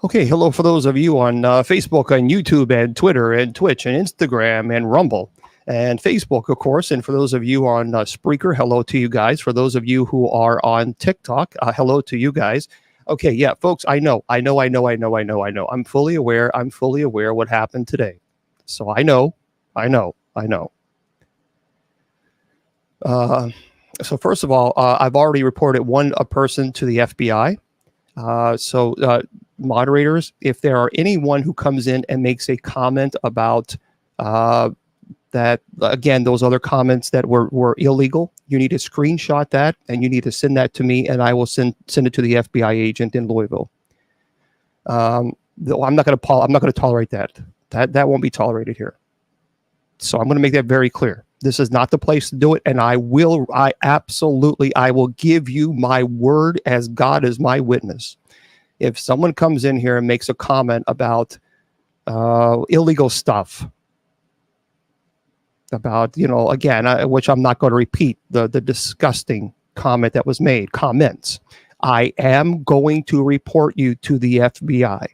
Okay, hello for those of you on Facebook, on YouTube, and Twitter, and Twitch, and Instagram, and Rumble, and Facebook, of course. And for those of you on Spreaker, hello to you guys. For those of you who are on TikTok, hello to you guys. Okay, yeah, folks, I know. I'm fully aware. I'm fully aware what happened today. So I know. Uh, so first of all, I've already reported a person to the FBI. So moderators, if there are anyone who comes in and makes a comment about that, again, those other comments that were illegal, you need to screenshot that and you need to send that to me, and I will send it to the FBI agent in Louisville. I'm not going to tolerate that. That won't be tolerated here. So I'm going to make that very clear. This is not the place to do it, and I will give you my word as God is my witness. If someone comes in here and makes a comment about illegal stuff, about, again, which I'm not going to repeat, the disgusting comment that was made, comments, I am going to report you to the FBI.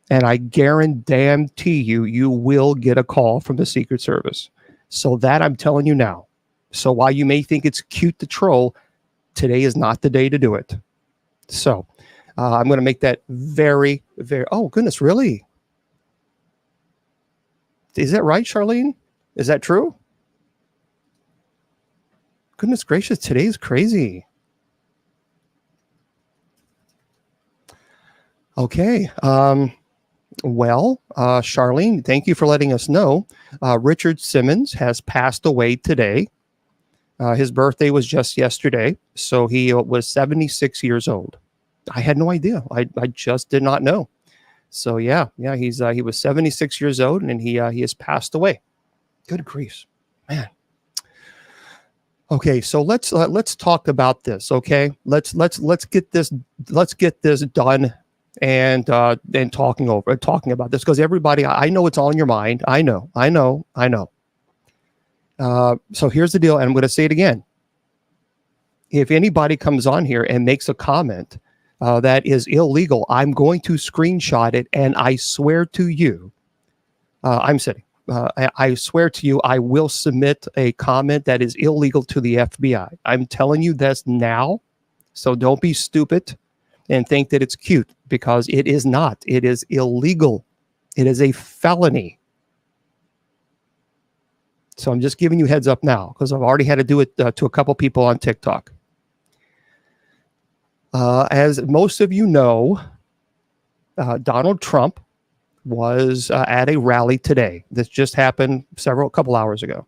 And I guarantee you, you will get a call from the Secret Service. So that I'm telling you now. So while you may think it's cute to troll, today is not the day to do it. So I'm going to make that very, very, oh goodness, really? Is that right, Charlene? Is that true? Goodness gracious, today's crazy. Okay. Well, Charlene, thank you for letting us know. Richard Simmons has passed away today. His birthday was just yesterday, so he was 76 years old. I had no idea. I just did not know. So yeah, he was 76 years old, and he has passed away. Good grief, man. Okay, so let's talk about this. Okay, let's get this done. And talking about this, because everybody, I know it's on your mind. I know. So here's the deal, and I'm going to say it again. If anybody comes on here and makes a comment that is illegal, I'm going to screenshot it, and I swear to you, I swear to you, I will submit a comment that is illegal to the FBI. I'm telling you this now, so don't be stupid and think that it's cute, because it is not. It is illegal. It is a felony. So I'm just giving you heads up now, because I've already had to do it to a couple people on TikTok. As most of you know, Donald Trump was at a rally today. This just happened a couple hours ago.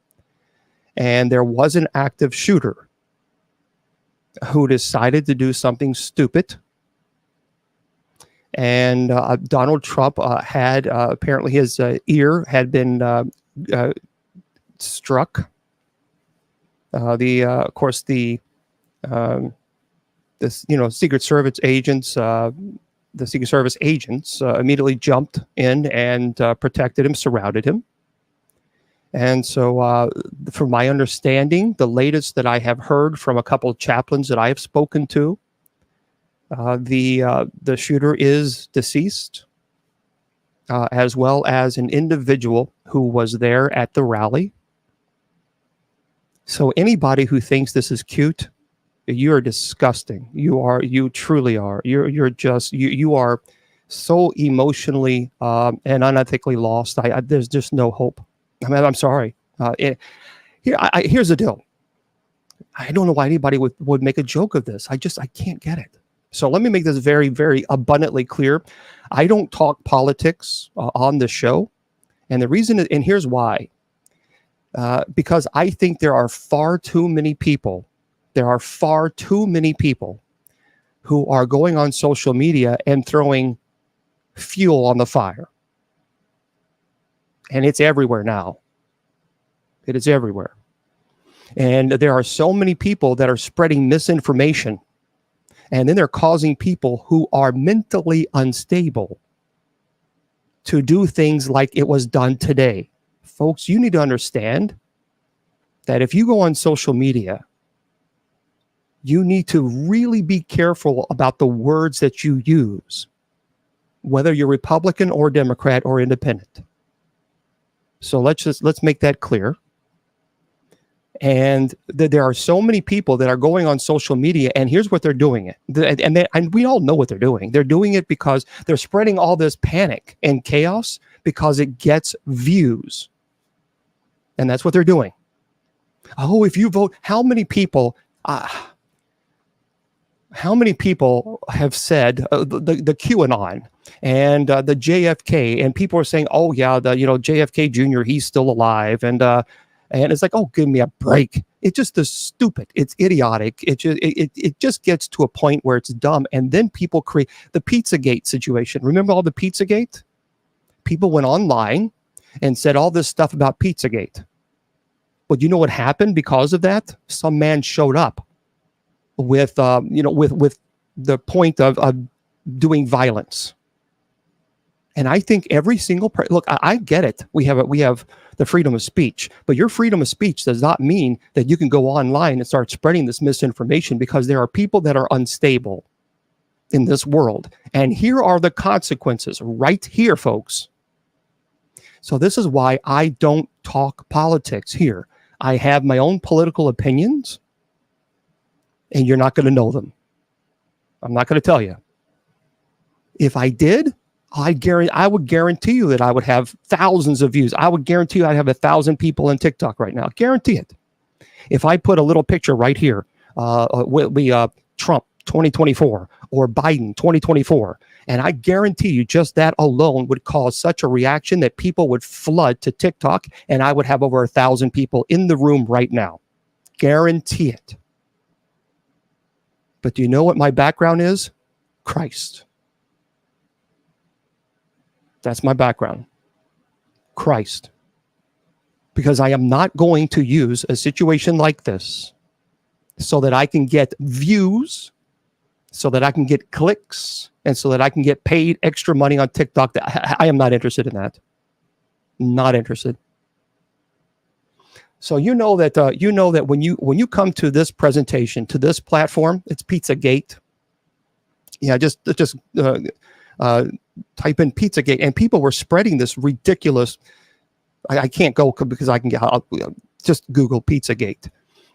And there was an active shooter who decided to do something stupid. And Donald Trump had apparently his ear had been struck. Of course, the Secret Service agents, immediately jumped in and protected him, surrounded him. And so, from my understanding, the latest that I have heard from a couple of chaplains that I have spoken to, the shooter is deceased, as well as an individual who was there at the rally. So anybody who thinks this is cute, you are disgusting. You truly are. You are so emotionally and unethically lost. There's just no hope. I mean, I'm sorry. Here's the deal. I don't know why anybody would make a joke of this. I can't get it. So let me make this very, very abundantly clear. I don't talk politics on the show. And the reason, and here's why. Because I think there are far too many people who are going on social media and throwing fuel on the fire. And it's everywhere now. It is everywhere. And there are so many people that are spreading misinformation. And then they're causing people who are mentally unstable to do things like it was done today. Folks, you need to understand that if you go on social media, you need to really be careful about the words that you use. whether you're Republican or Democrat or independent. So let's make that clear. And there are so many people that are going on social media, and here's what they're doing it. And we all know what they're doing. They're doing it because they're spreading all this panic and chaos because it gets views. And that's what they're doing. Oh, if you vote, how many people have said the QAnon and the JFK, and people are saying, oh yeah, JFK Jr., he's still alive, and it's like, oh, give me a break. It just is stupid. It's idiotic. It just gets to a point where it's dumb, and then people create the Pizzagate situation. Remember all the Pizzagate? People went online and said all this stuff about Pizzagate. But you know what happened because of that? Some man showed up with the point of doing violence. And I think every single look, I get it. We have the freedom of speech, but your freedom of speech does not mean that you can go online and start spreading this misinformation, because there are people that are unstable in this world. And here are the consequences right here, folks. So this is why I don't talk politics here. I have my own political opinions, and you're not going to know them. I'm not going to tell you. If I did, I would guarantee you that I would have thousands of views. I would guarantee you I'd have 1,000 people on TikTok right now. Guarantee it. If I put a little picture right here, will be Trump 2024 or Biden 2024, and I guarantee you just that alone would cause such a reaction that people would flood to TikTok, and I would have over 1,000 people in the room right now. Guarantee it. But do you know what my background is? Christ. That's my background. Christ. Because I am not going to use a situation like this so that I can get views, so that I can get clicks, and so that I can get paid extra money on TikTok. I am not interested in that. Not interested. So you know that when you come to this presentation, to this platform, it's Pizzagate. Yeah, just type in Pizzagate, and people were spreading this ridiculous. I can't go because I can just Google Pizzagate,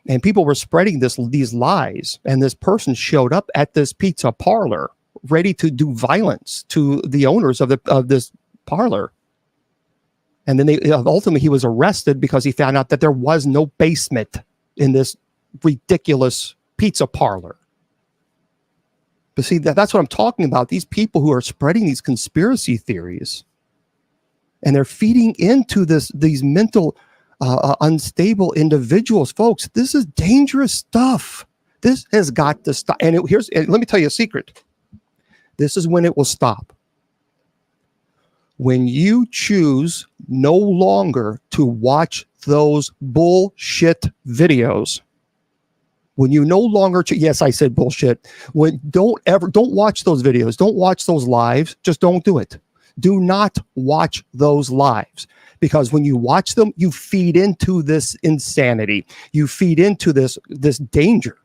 and people were spreading these lies. And this person showed up at this pizza parlor, ready to do violence to the owners of this parlor. And then ultimately he was arrested because he found out that there was no basement in this ridiculous pizza parlor. But see, that's what I'm talking about. These people who are spreading these conspiracy theories, and they're feeding into these mental unstable individuals. Folks, this is dangerous stuff. This has got to stop. And let me tell you a secret. This is when it will stop. When you choose no longer to watch those bullshit videos, when you no longer, yes, I said bullshit. Don't watch those videos. Don't watch those lives. Just don't do it. Do not watch those lives, because when you watch them, you feed into this insanity. You feed into this danger.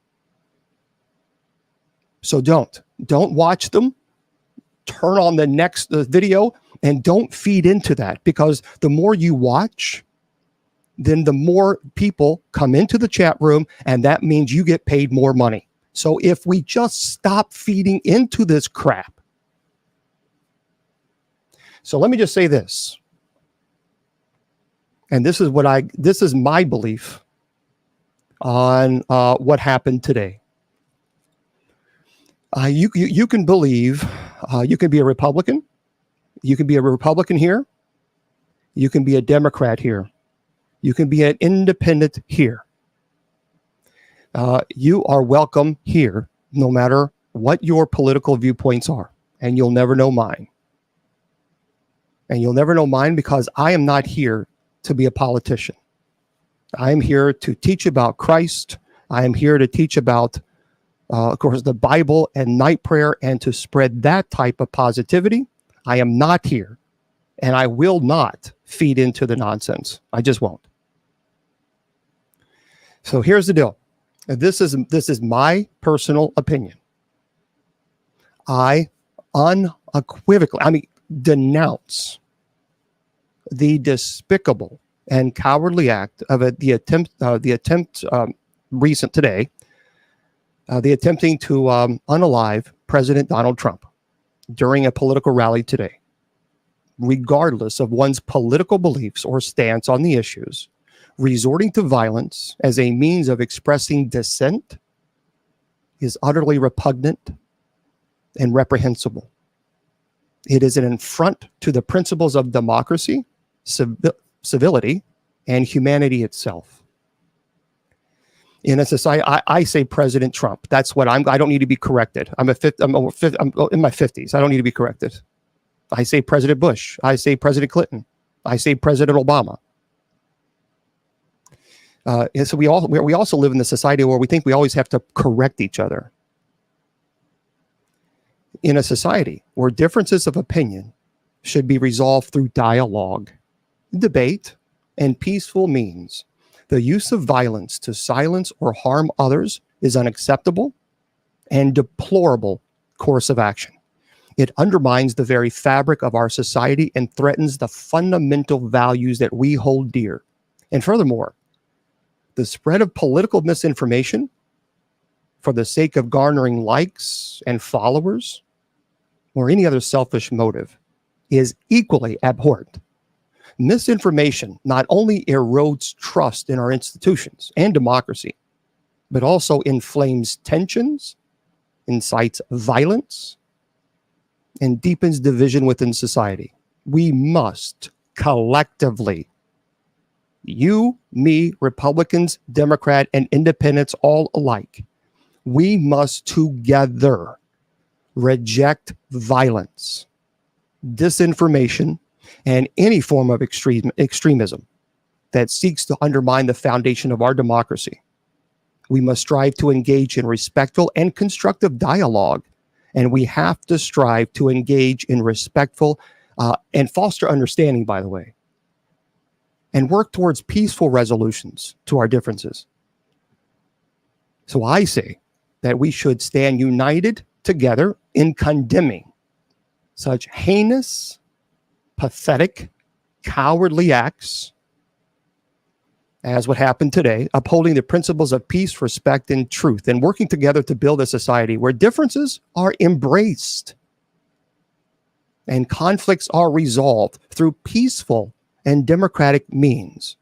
So don't watch them. Turn on the next video and don't feed into that, because the more you watch, then the more people come into the chat room, and that means you get paid more money. So if we just stop feeding into this crap. So let me just say this. And this is my belief on what happened today. You can believe, you can be a Republican. You can be a Republican here. You can be a Democrat here. You can be an independent here. You are welcome here, no matter what your political viewpoints are. And you'll never know mine. And you'll never know mine, because I am not here to be a politician. I am here to teach about Christ. I am here to teach about, of course, the Bible and night prayer, and to spread that type of positivity. I am not here, and I will not feed into the nonsense. I just won't. So here's the deal. This is my personal opinion. I unequivocally, I mean, denounce the despicable and cowardly act of the attempt recent today, the attempting to unalive President Donald Trump during a political rally today, regardless of one's political beliefs or stance on the issues. Resorting to violence as a means of expressing dissent is utterly repugnant and reprehensible. It is an affront to the principles of democracy, civility, and humanity itself. In a society, I say President Trump. That's what I don't need to be corrected. I'm in my 50s. I don't need to be corrected. I say President Bush. I say President Clinton. I say President Obama. And so we also live in the society where we think we always have to correct each other. In a society where differences of opinion should be resolved through dialogue, debate, and peaceful means, the use of violence to silence or harm others is unacceptable and deplorable course of action. It undermines the very fabric of our society and threatens the fundamental values that we hold dear. And furthermore, the spread of political misinformation for the sake of garnering likes and followers or any other selfish motive is equally abhorrent. Misinformation not only erodes trust in our institutions and democracy, but also inflames tensions, incites violence, and deepens division within society. We must collectively, you, me, Republicans, Democrat, and independents all alike, we must together reject violence, disinformation, and any form of extremism that seeks to undermine the foundation of our democracy. We must strive to engage in respectful and constructive dialogue, and we have to strive to engage in respectful and foster understanding, by the way, and work towards peaceful resolutions to our differences. So I say that we should stand united together in condemning such heinous, pathetic, cowardly acts as what happened today, upholding the principles of peace, respect, and truth, and working together to build a society where differences are embraced and conflicts are resolved through peaceful and democratic means.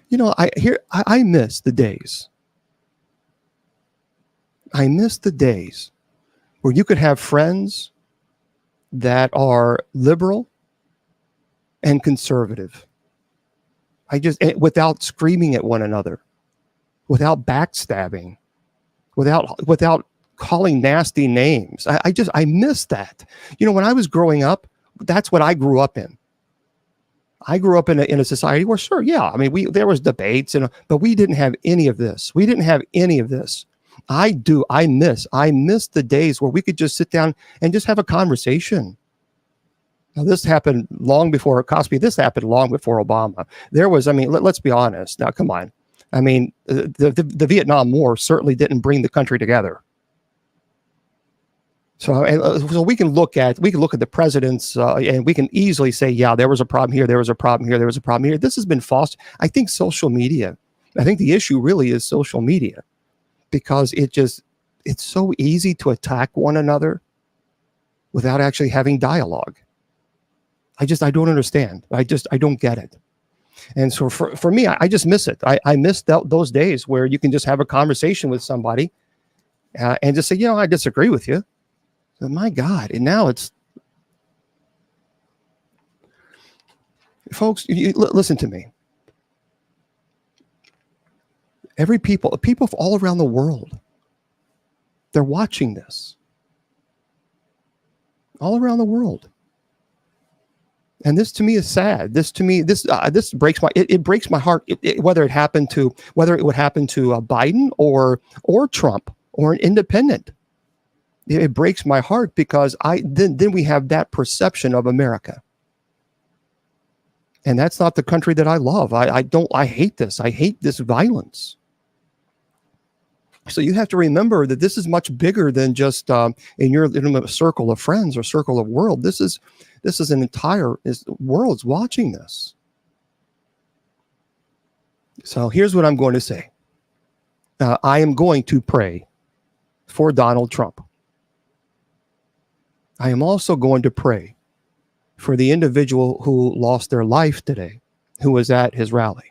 You know, I miss the days. I miss the days where you could have friends that are liberal and conservative. Without screaming at one another, without backstabbing, without calling nasty names. I miss that. You know, when I was growing up, that's what I grew up in. I grew up in a society where, sure, yeah, I mean, there was debates, but we didn't have any of this. We didn't have any of this. I miss the days where we could just sit down and just have a conversation. Now, this happened long before Cosby. This happened long before Obama. There was, I mean, let's be honest. Now, come on. I mean, the Vietnam War certainly didn't bring the country together. So we can look at the presidents, and we can easily say, yeah, there was a problem here, there was a problem here, there was a problem here. This has been false. I think social media. I think the issue really is social media, because it's so easy to attack one another without actually having dialogue. I don't understand. I don't get it. And so for me, I just miss it. I miss those days where you can just have a conversation with somebody and just say, you know, I disagree with you. But my God. And now it's, folks, listen to me. People all around the world, they're watching this. All around the world. And this to me is sad. This breaks my heart. Whether it would happen to Biden or Trump or an independent, it breaks my heart, because then we have that perception of America, and that's not the country that I love. I hate this. I hate this violence. So you have to remember that this is much bigger than just in your intimate circle of friends or circle of world. This is an entire world's watching this. So here's what I'm going to say. I am going to pray for Donald Trump. I am also going to pray for the individual who lost their life today, who was at his rally.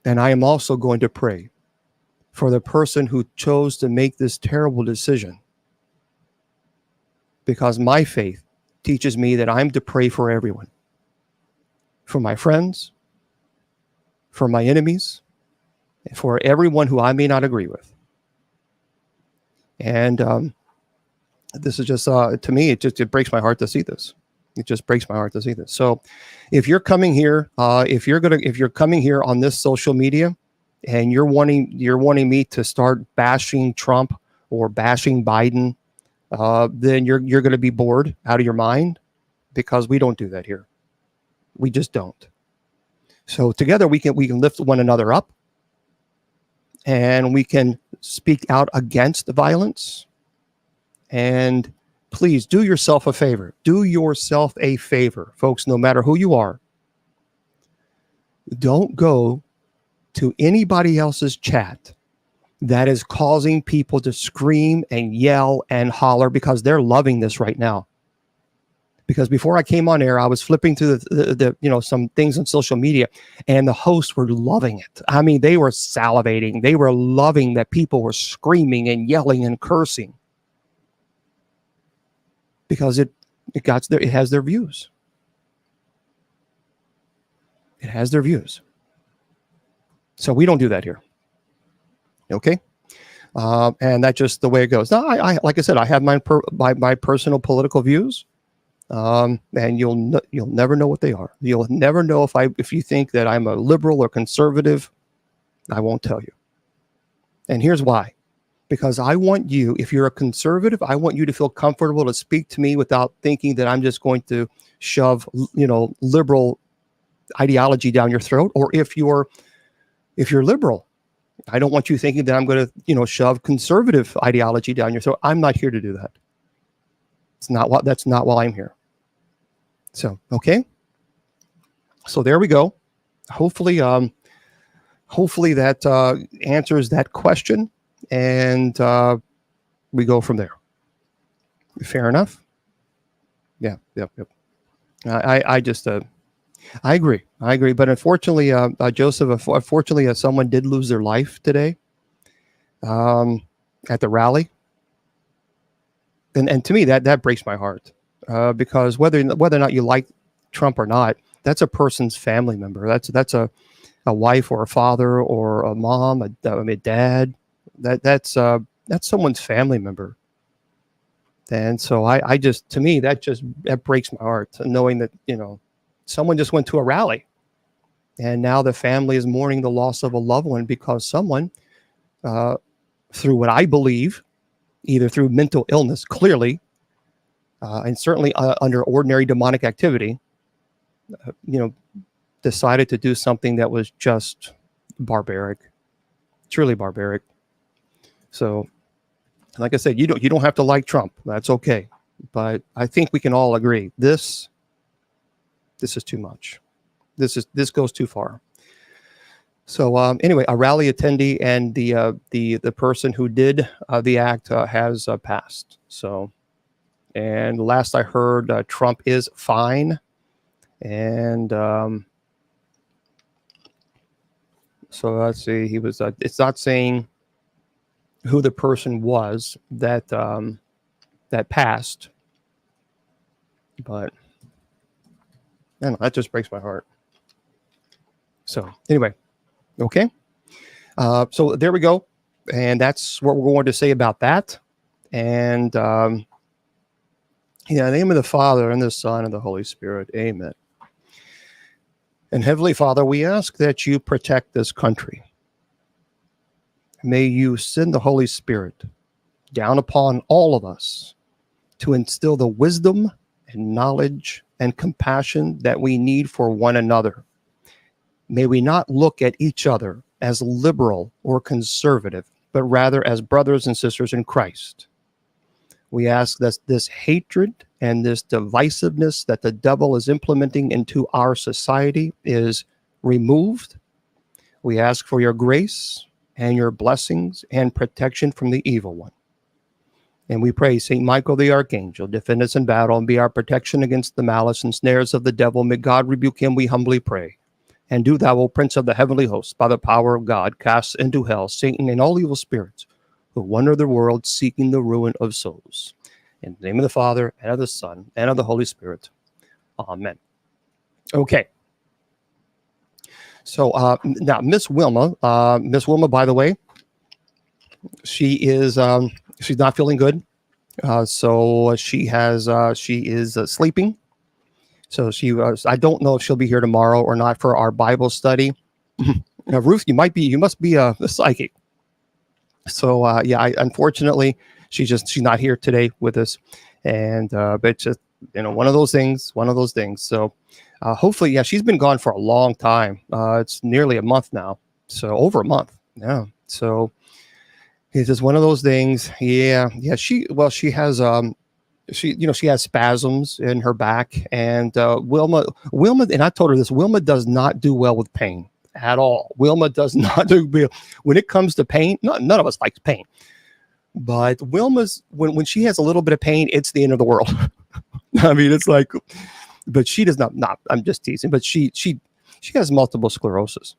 And I am also going to pray for the person who chose to make this terrible decision, because my faith teaches me that I'm to pray for everyone, for my friends, for my enemies, and for everyone who I may not agree with. And this is just, to me, it breaks my heart to see this. It just breaks my heart to see this. So if you're coming here, if you're coming here on this social media and you're wanting me to start bashing Trump or bashing Biden, then you're going to be bored out of your mind, because we don't do that here. We just don't. So together we can lift one another up, and we can speak out against the violence. And please do yourself a favor. Do yourself a favor, folks, no matter who you are. Don't go to anybody else's chat that is causing people to scream and yell and holler, because they're loving this right now. Because before I came on air, I was flipping through the some things on social media, and the hosts were loving it. I mean, they were salivating. They were loving that people were screaming and yelling and cursing, because it has their views. It has their views. So we don't do that here. Okay. And that's just the way it goes. Now, I like I said, I have my personal political views. And you'll never know what they are. You'll never know if you think that I'm a liberal or conservative. I won't tell you. And here's why. Because I want you, if you're a conservative, I want you to feel comfortable to speak to me without thinking that I'm just going to shove, liberal ideology down your throat. Or if you're liberal, I don't want you thinking that I'm going to, shove conservative ideology down your throat. I'm not here to do that. That's not why I'm here. So, okay. So there we go. Hopefully that answers that question, and we go from there. Fair enough. Yeah. Yep. I just I agree. But unfortunately, Joseph, someone did lose their life today at the rally. And to me, that breaks my heart, because whether or not you like Trump or not, that's a person's family member. That's a wife or a father or a mom, a dad. That's someone's family member. And so I just, to me, that breaks my heart, knowing that someone just went to a rally, and now the family is mourning the loss of a loved one because someone, through what I believe, either through mental illness, clearly, and certainly under ordinary demonic activity, decided to do something that was just barbaric, truly barbaric. So, like I said, you don't have to like Trump. That's okay. But I think we can all agree this is too much. This goes too far. So anyway, a rally attendee and the person who did the act has passed. So, and last I heard, Trump is fine, and so let's see. He was. It's not saying who the person was that passed, but I don't know, that just breaks my heart. So anyway. Okay. So there we go. And that's what we're going to say about that. And in the name of the Father, and the Son, and the Holy Spirit. Amen. And Heavenly Father, we ask that you protect this country. May you send the Holy Spirit down upon all of us to instill the wisdom and knowledge and compassion that we need for one another. May we not look at each other as liberal or conservative, but rather as brothers and sisters in Christ. We ask that this hatred and this divisiveness that the devil is implementing into our society is removed. We ask for your grace and your blessings and protection from the evil one. And we pray, St. Michael the Archangel, defend us in battle and be our protection against the malice and snares of the devil. May God rebuke him, we humbly pray. And do thou, O Prince of the heavenly hosts, by the power of God, cast into hell Satan and all evil spirits who wander the world seeking the ruin of souls. In the name of the Father, and of the Son, and of the Holy Spirit. Amen. Okay. So now, Miss Wilma, by the way, she is she's not feeling good. So she is sleeping. So I don't know if she'll be here tomorrow or not for our Bible study. Now, Ruth, you must be a psychic. So unfortunately, she's not here today with us, and but just one of those things. So hopefully, she's been gone for a long time. It's nearly a month now, so over a month. Yeah. So it's just one of those things. Yeah. She has she has spasms in her back, and Wilma, and I told her this. Wilma does not do well with pain at all. Wilma does not do well when it comes to pain. None of us likes pain, but Wilma's when she has a little bit of pain, it's the end of the world. I mean, it's like, but she does not. I'm just teasing, but she has multiple sclerosis.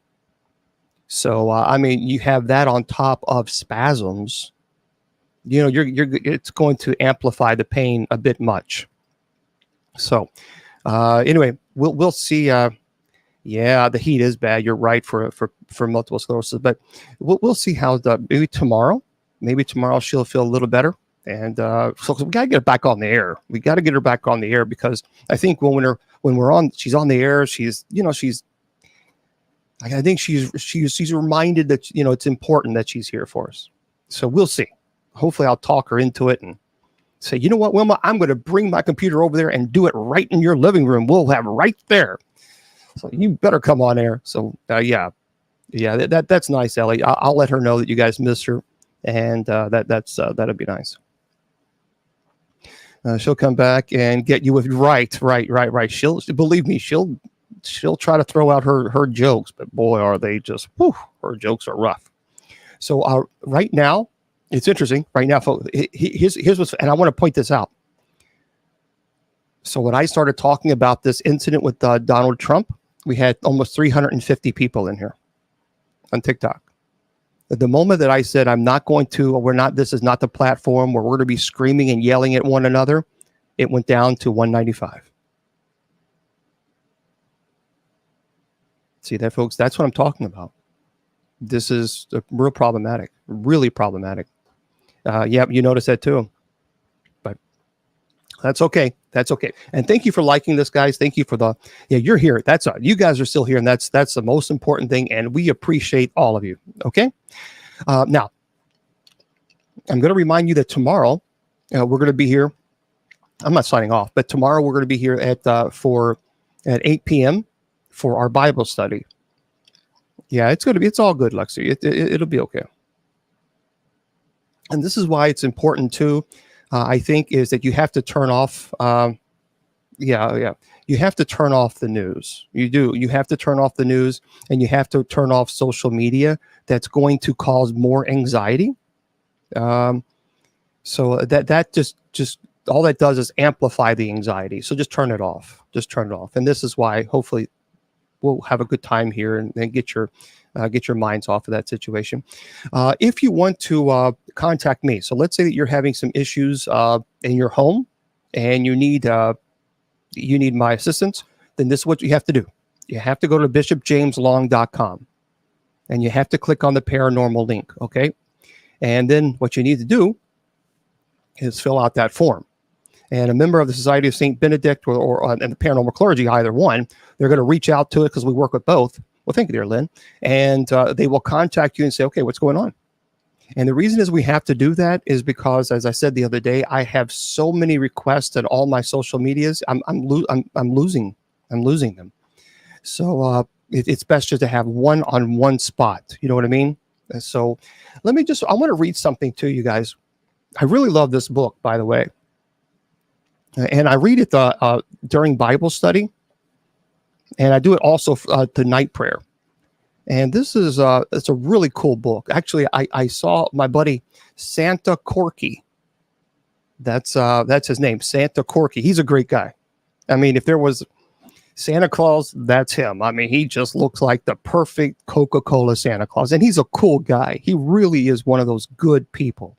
So I mean, you have that on top of spasms. It's going to amplify the pain a bit much. So anyway, we'll see. The heat is bad. You're right for multiple sclerosis, but we'll see how maybe tomorrow she'll feel a little better. And so we gotta get her back on the air. We got to get her back on the air, because I think when she's on the air, I think she's reminded that it's important that she's here for us. So we'll see. Hopefully I'll talk her into it and say, you know what, Wilma, I'm going to bring my computer over there and do it right in your living room. We'll have it right there. So you better come on air. So that's nice, Ellie. I'll let her know that you guys miss her, and that'll be nice. She'll come back and get you with right. She'll believe me. She'll try to throw out her jokes, but boy, are they just her jokes are rough. So right now, it's interesting. Right now, folks, here's what's, and I want to point this out. So when I started talking about this incident with Donald Trump, we had almost 350 people in here on TikTok. At the moment that I said, this is not the platform where we're going to be screaming and yelling at one another, it went down to 195. See that, folks? That's what I'm talking about. This is really problematic. You noticed that too. But that's okay. And thank you for liking this, guys. Thank you for you're here. That's you guys are still here, and that's the most important thing, and we appreciate all of you. Okay. Now, I'm going to remind you that tomorrow we're going to be here. I'm not signing off, but tomorrow we're going to be here at 8 p.m. for our Bible study. Yeah, it's all good, Lexi. It'll be okay. And this is why it's important too, I think, is that you have to turn off. You have to turn off the news. You do. You have to turn off the news, and you have to turn off social media. That's going to cause more anxiety. So that just all that does is amplify the anxiety. So just turn it off. And this is why hopefully we'll have a good time here and get your minds off of that situation. If you want to contact me, so let's say that you're having some issues in your home and you need my assistance, then this is what you have to do. You have to go to bishopjameslong.com and you have to click on the paranormal link. Okay. And then what you need to do is fill out that form. And a member of the Society of St. Benedict or and the Paranormal Clergy, either one, they're going to reach out to it because we work with both. Well, thank you there, Lynn. And they will contact you and say, okay, what's going on? And the reason is we have to do that is because, as I said the other day, I have so many requests on all my social medias. I'm losing them. So It's best just to have one on one spot. You know what I mean? So I want to read something to you guys. I really love this book, by the way. And I read it during Bible study. And I do it also the night prayer. And this is it's a really cool book. Actually, I saw my buddy Santa Corky. That's his name, Santa Corky. He's a great guy. I mean, if there was Santa Claus, that's him. I mean, he just looks like the perfect Coca-Cola Santa Claus. And he's a cool guy. He really is one of those good people.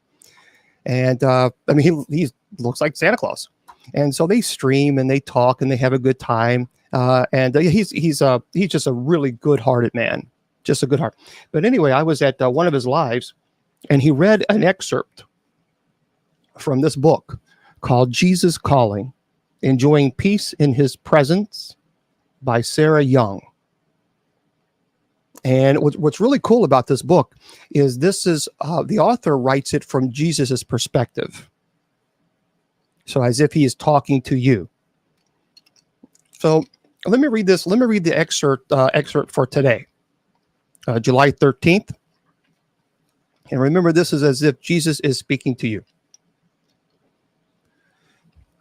And I mean, he looks like Santa Claus. And so they stream and they talk and they have a good time. And he's just a really good-hearted man, just a good heart. But anyway, I was at one of his lives, and he read an excerpt from this book called Jesus Calling, Enjoying Peace in His Presence by Sarah Young. And what's really cool about this book is the author writes it from Jesus's perspective. So as if he is talking to you. So let me read this. Let me read the excerpt for today, July 13th. And remember, this is as if Jesus is speaking to you.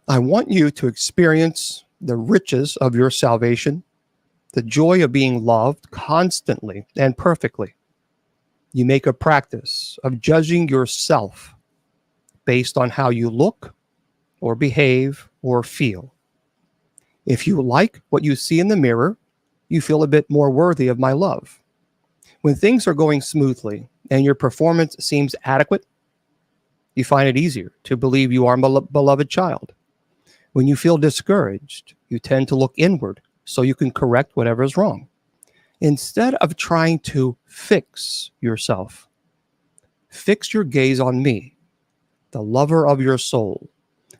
I want you to experience the riches of your salvation, the joy of being loved constantly and perfectly. You make a practice of judging yourself based on how you look or behave or feel. If you like what you see in the mirror, you feel a bit more worthy of my love. When things are going smoothly and your performance seems adequate, you find it easier to believe you are a beloved child. When you feel discouraged, you tend to look inward so you can correct whatever is wrong. Instead of trying to fix yourself, fix your gaze on me, the lover of your soul,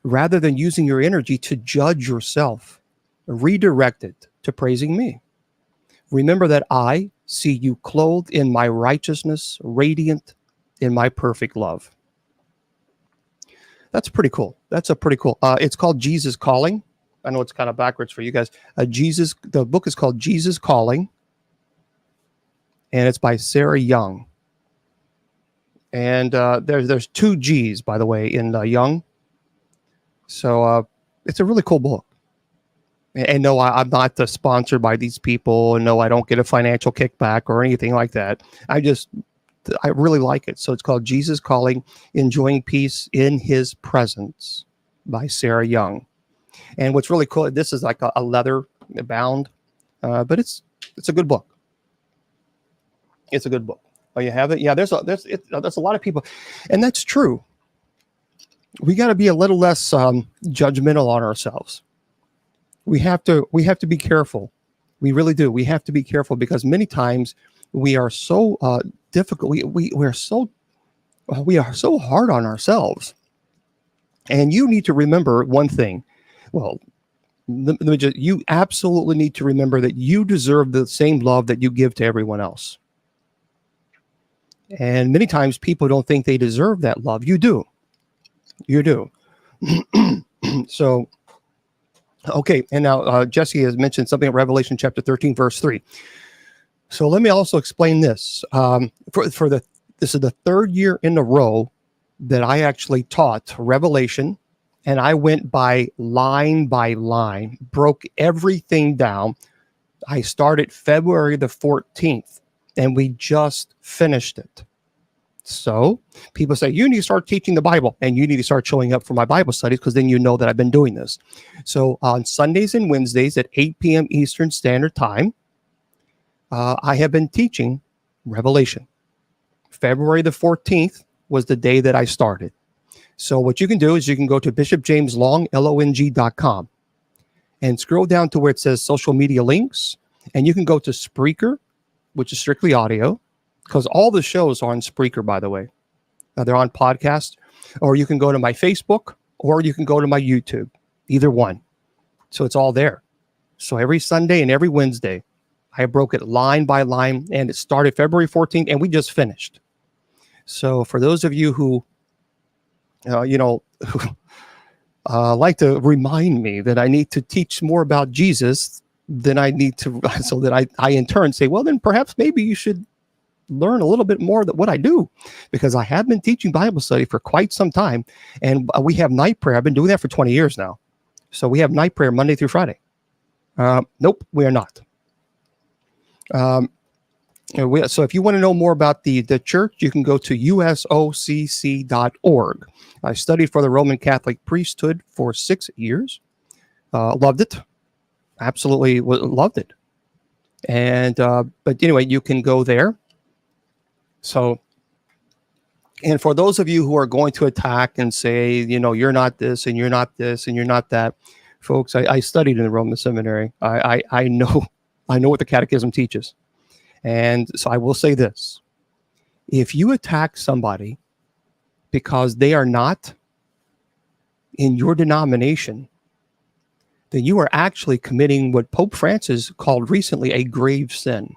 rather than using your energy to judge yourself. Redirect it to praising me. Remember that I see you clothed in my righteousness, radiant in my perfect love. That's pretty cool. That's a pretty cool. It's called Jesus Calling. I know it's kind of backwards for you guys. The book is called Jesus Calling, and it's by Sarah Young. And there's 2 G's, by the way, in Young. So it's a really cool book. And no, I'm not sponsored by these people. And no, I don't get a financial kickback or anything like that. I really like it. So it's called Jesus Calling, Enjoying Peace in His Presence by Sarah Young. And what's really cool, this is like a leather bound, but it's a good book. It's a good book. Oh, you have it? Yeah, there's a lot of people. And that's true. We got to be a little less judgmental on ourselves. We have to be careful. We really do. We have to be careful because many times we are so difficult. We are so hard on ourselves. And you need to remember one thing. Well, you absolutely need to remember that you deserve the same love that you give to everyone else. And many times people don't think they deserve that love. You do. You do. So, okay. And now Jesse has mentioned something in Revelation chapter 13, verse 3. So let me also explain this. This is the 3rd year in a row that I actually taught Revelation, and I went by line, broke everything down. I started February the 14th, and we just finished it. So people say, you need to start teaching the Bible, and you need to start showing up for my Bible studies because then you know that I've been doing this. So on Sundays and Wednesdays at 8 p.m. Eastern Standard Time, I have been teaching Revelation. February the 14th was the day that I started. So what you can do is you can go to bishopjameslong.com and scroll down to where it says social media links, and you can go to Spreaker, which is strictly audio, because all the shows are on Spreaker, by the way. They're on podcast, or you can go to my Facebook, or you can go to my YouTube, either one. So it's all there. So every Sunday and every Wednesday, I broke it line by line, and it started February 14th, and we just finished. So for those of you who, like to remind me that I need to teach more about Jesus, then I need to, so that I in turn say, well, then perhaps maybe you should learn a little bit more than what I do, because I have been teaching Bible study for quite some time. And we have night prayer. I've been doing that for 20 years now. So we have night prayer Monday through Friday. Nope, we are not. So if you want to know more about the church, you can go to usocc.org. I studied for the Roman Catholic priesthood for 6 years. Loved it. Absolutely loved it. And but anyway, you can go there. So, and for those of you who are going to attack and say, you're not this and you're not this and you're not that, folks, I studied in the Roman seminary. I know what the catechism teaches. And so I will say this: if you attack somebody because they are not in your denomination, then you are actually committing what Pope Francis called recently a grave sin.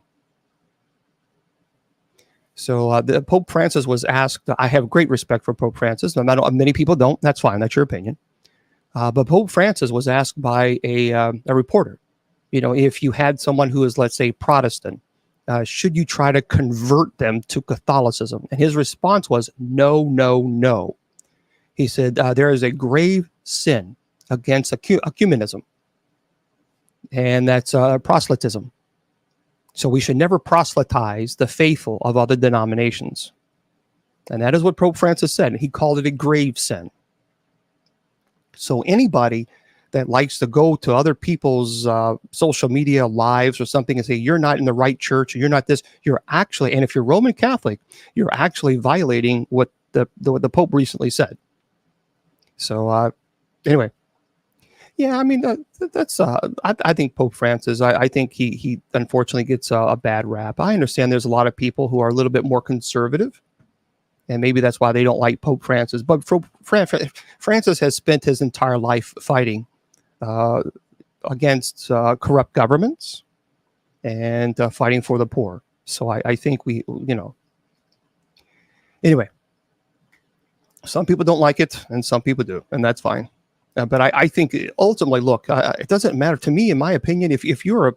So the Pope Francis was asked, I have great respect for Pope Francis. Many people don't. That's fine. That's your opinion. But Pope Francis was asked by a reporter, if you had someone who is, let's say, Protestant, should you try to convert them to Catholicism? And his response was, no, no, no. He said, there is a grave sin against ecumenism, and that's proselytism. So we should never proselytize the faithful of other denominations. And that is what Pope Francis said. He called it a grave sin. So anybody that likes to go to other people's social media lives or something and say, you're not in the right church, or you're not this, you're actually, and if you're Roman Catholic, you're actually violating what the Pope recently said. So anyway, yeah, I mean, that's, I think Pope Francis, I think he unfortunately gets a bad rap. I understand there's a lot of people who are a little bit more conservative, and maybe that's why they don't like Pope Francis. But Francis has spent his entire life fighting against corrupt governments and fighting for the poor. So I think anyway, some people don't like it and some people do, and that's fine. But I think ultimately, look, it doesn't matter to me, in my opinion, if you're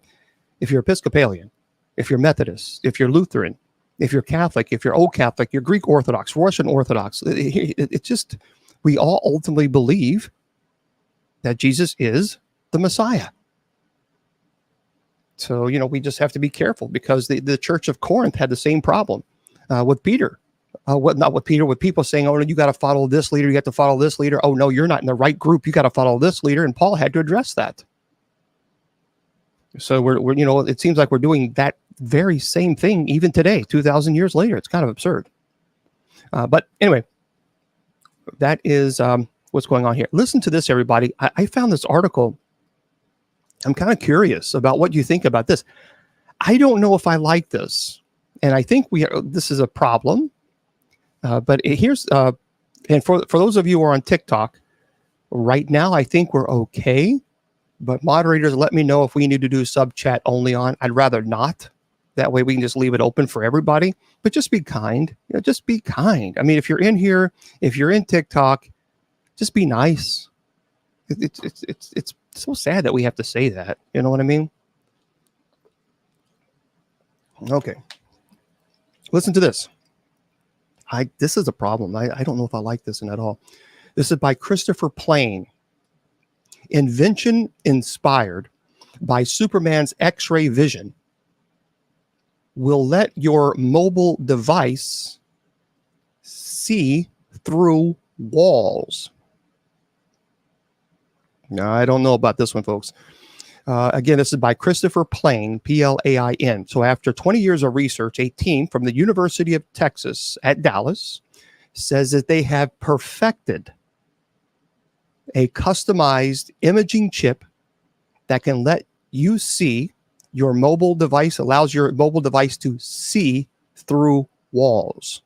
Episcopalian, if you're Methodist, if you're Lutheran, if you're Catholic, if you're Old Catholic, you're Greek Orthodox, Russian Orthodox. It's just, we all ultimately believe that Jesus is the Messiah. So, we just have to be careful, because the Church of Corinth had the same problem with Peter. Not with Peter, with people saying, oh, no, you got to follow this leader, you have to follow this leader. Oh, no, you're not in the right group, you got to follow this leader. And Paul had to address that. So we're it seems like we're doing that very same thing even today, 2,000 years later. It's kind of absurd. But anyway, that is what's going on here. Listen to this, everybody. I found this article. I'm kind of curious about what you think about this. I don't know if I like this, and I think this is a problem. But here's, and for those of you who are on TikTok, right now, I think we're okay. But moderators, let me know if we need to do sub chat only on. I'd rather not. That way we can just leave it open for everybody. But just be kind. Just be kind. I mean, if you're in here, if you're in TikTok, just be nice. It's so sad that we have to say that. You know what I mean? Okay. Listen to this. This is a problem. I don't know if I like this at all. This is by Christopher Plain. Invention inspired by Superman's X-ray vision will let your mobile device see through walls. Now, I don't know about this one, folks. Again, this is by Christopher Plain, Plain. So after 20 years of research, a team from the University of Texas at Dallas says that they have perfected a customized imaging chip that can let you see your mobile device, allows your mobile device to see through walls.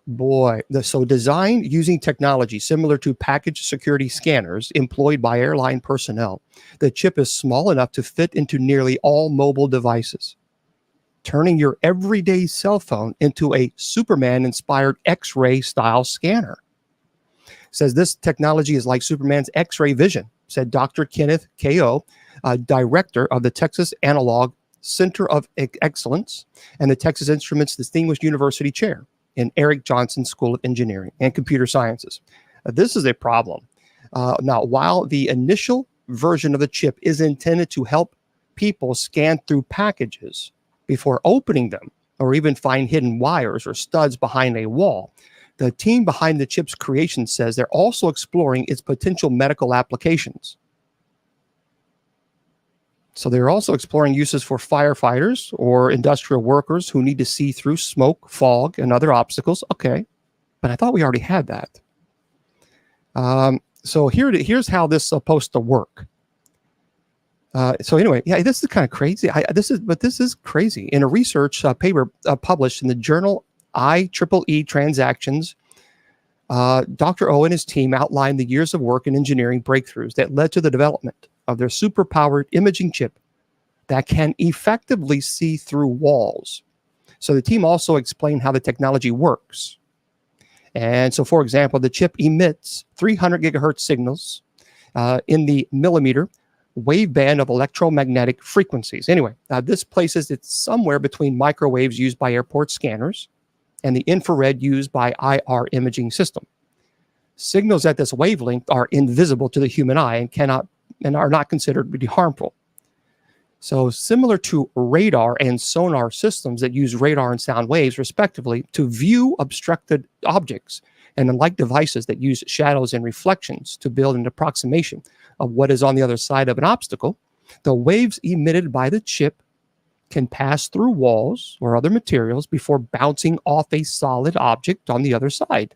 Boy, so designed using technology similar to package security scanners employed by airline personnel, the chip is small enough to fit into nearly all mobile devices, turning your everyday cell phone into a Superman-inspired X-ray style scanner. It says this technology is like Superman's X-ray vision, said Dr. Kenneth Ko, director of the Texas Analog Center of Excellence and the Texas Instruments Distinguished University Chair in Eric Johnson School of Engineering and Computer Sciences. This is a problem. Now, while the initial version of the chip is intended to help people scan through packages before opening them, or even find hidden wires or studs behind a wall, the team behind the chip's creation says they're also exploring its potential medical applications. So they're also exploring uses for firefighters or industrial workers who need to see through smoke, fog, and other obstacles. Okay, but I thought we already had that. So here's how this is supposed to work. So anyway, yeah, this is kind of crazy. This is crazy. In a research paper published in the journal IEEE Transactions, Dr. O and his team outlined the years of work and engineering breakthroughs that led to the development of their superpowered imaging chip that can effectively see through walls. So the team also explained how the technology works. And so, for example, the chip emits 300 gigahertz signals in the millimeter waveband of electromagnetic frequencies. Anyway, this places it somewhere between microwaves used by airport scanners and the infrared used by IR imaging system. Signals at this wavelength are invisible to the human eye and are not considered to be harmful. So similar to radar and sonar systems that use radar and sound waves, respectively, to view obstructed objects, and unlike devices that use shadows and reflections to build an approximation of what is on the other side of an obstacle, the waves emitted by the chip can pass through walls or other materials before bouncing off a solid object on the other side.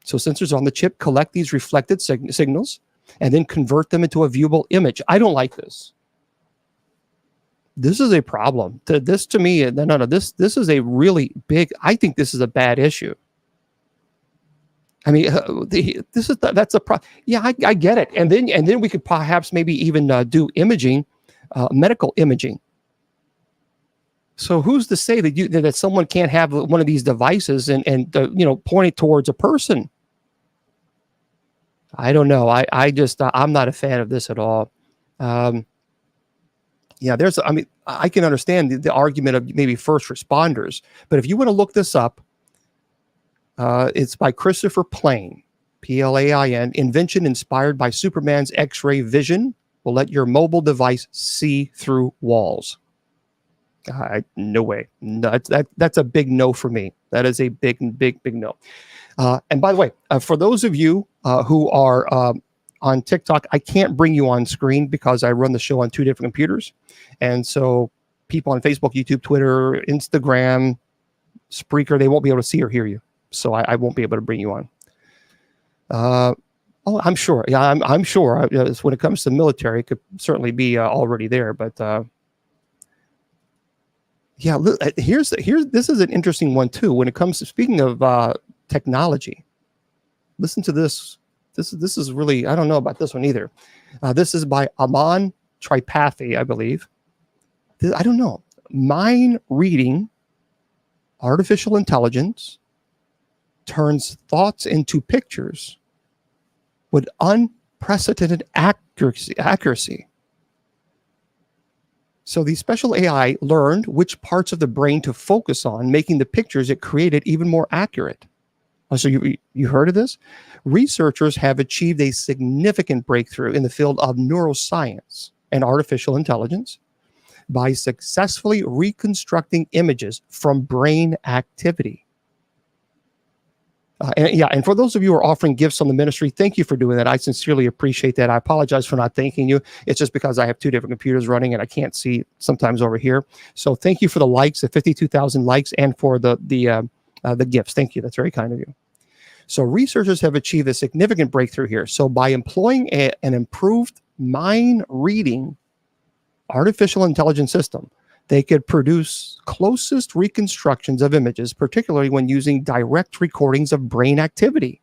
So sensors on the chip collect these reflected signals and then convert them into a viewable image. I don't like this. This is a problem. This to me, this is a really big, I think this is a bad issue. I mean, that's a problem. Yeah, I get it. And then we could perhaps maybe even do imaging, medical imaging. So who's to say that someone can't have one of these devices and point it towards a person? I don't know. I'm not a fan of this at all. Yeah, I can understand the argument of maybe first responders, but if you want to look this up, it's by Christopher Plain, Plain. Invention inspired by Superman's X-ray vision will let your mobile device see through walls. No way. No, that's a big no for me. That is a big no. And by the way, for those of you who are on TikTok, I can't bring you on screen because I run the show on two different computers. And so people on Facebook, YouTube, Twitter, Instagram, Spreaker, they won't be able to see or hear you. So I won't be able to bring you on. I'm sure. Yeah, I'm sure. When it comes to the military, it could certainly be already there. But yeah, here's this is an interesting one too. When it comes to speaking of technology, listen to this. This is really, I don't know about this one either. This is by Aman Tripathi, I believe. I don't know. Mind reading artificial intelligence turns thoughts into pictures with unprecedented accuracy. So the special AI learned which parts of the brain to focus on, making the pictures it created even more accurate. So you heard of this? Researchers have achieved a significant breakthrough in the field of neuroscience and artificial intelligence by successfully reconstructing images from brain activity. And for those of you who are offering gifts on the ministry, thank you for doing that. I sincerely appreciate that. I apologize for not thanking you. It's just because I have two different computers running and I can't see sometimes over here. So thank you for the likes, the 52,000 likes, and for the gifts. Thank you. That's very kind of you. So researchers have achieved a significant breakthrough here. So by employing an improved mind reading artificial intelligence system, they could produce closest reconstructions of images, particularly when using direct recordings of brain activity.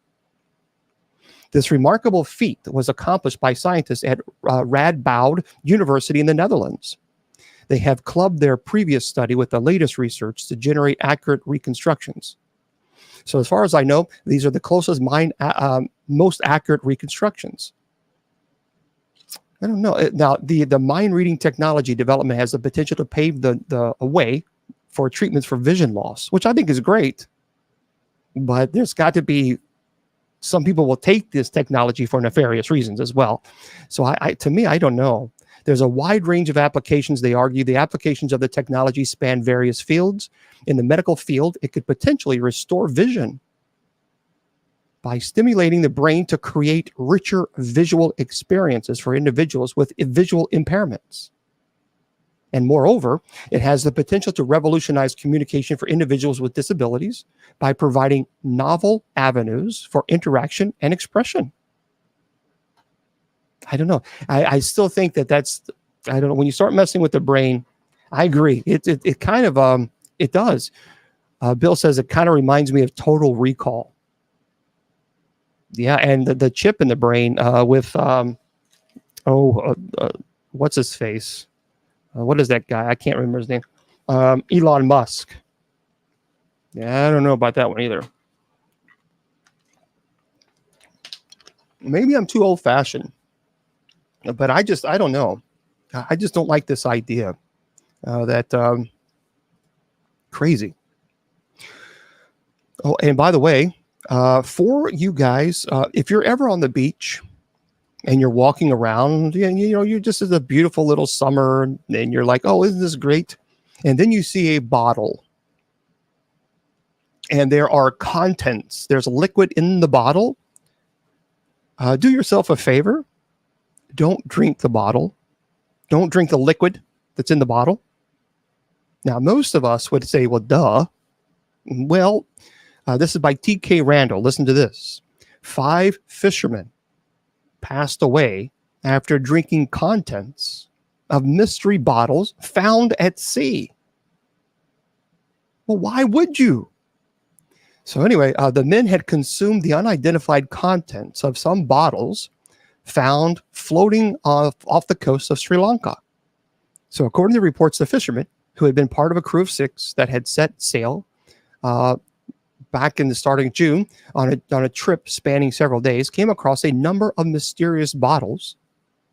This remarkable feat was accomplished by scientists at Radboud University in the Netherlands. They have clubbed their previous study with the latest research to generate accurate reconstructions. So as far as I know, these are the closest most accurate reconstructions. I don't know. Now, the mind reading technology development has the potential to pave the a way for treatments for vision loss, which I think is great. But there's got to be some people will take this technology for nefarious reasons as well. So to me, I don't know. There's a wide range of applications. They argue the applications of the technology span various fields. In the medical field, it could potentially restore vision by stimulating the brain to create richer visual experiences for individuals with visual impairments. And moreover, it has the potential to revolutionize communication for individuals with disabilities by providing novel avenues for interaction and expression. I don't know. I still think that's, I don't know. When you start messing with the brain, I agree. It kind of, it does. Bill says it kind of reminds me of Total Recall. Yeah, and the chip in the brain with what's his face? What is that guy? I can't remember his name. Elon Musk. Yeah, I don't know about that one either. Maybe I'm too old-fashioned, but I don't know. I just don't like this idea that crazy. Oh, and by the way, for you guys, if you're ever on the beach and you're walking around, and you're just as a beautiful little summer, and you're like, oh, isn't this great? And then you see a bottle, and there are contents. There's liquid in the bottle. Do yourself a favor. Don't drink the bottle. Don't drink the liquid that's in the bottle. Now, most of us would say, well, duh. Well, this is by T.K. Randall. Listen to this. 5 fishermen passed away after drinking contents of mystery bottles found at sea. Well, why would you? So anyway, the men had consumed the unidentified contents of some bottles found floating off the coast of Sri Lanka. So according to reports, the fishermen, who had been part of a crew of 6 that had set sail back in the starting of June on a trip spanning several days, came across a number of mysterious bottles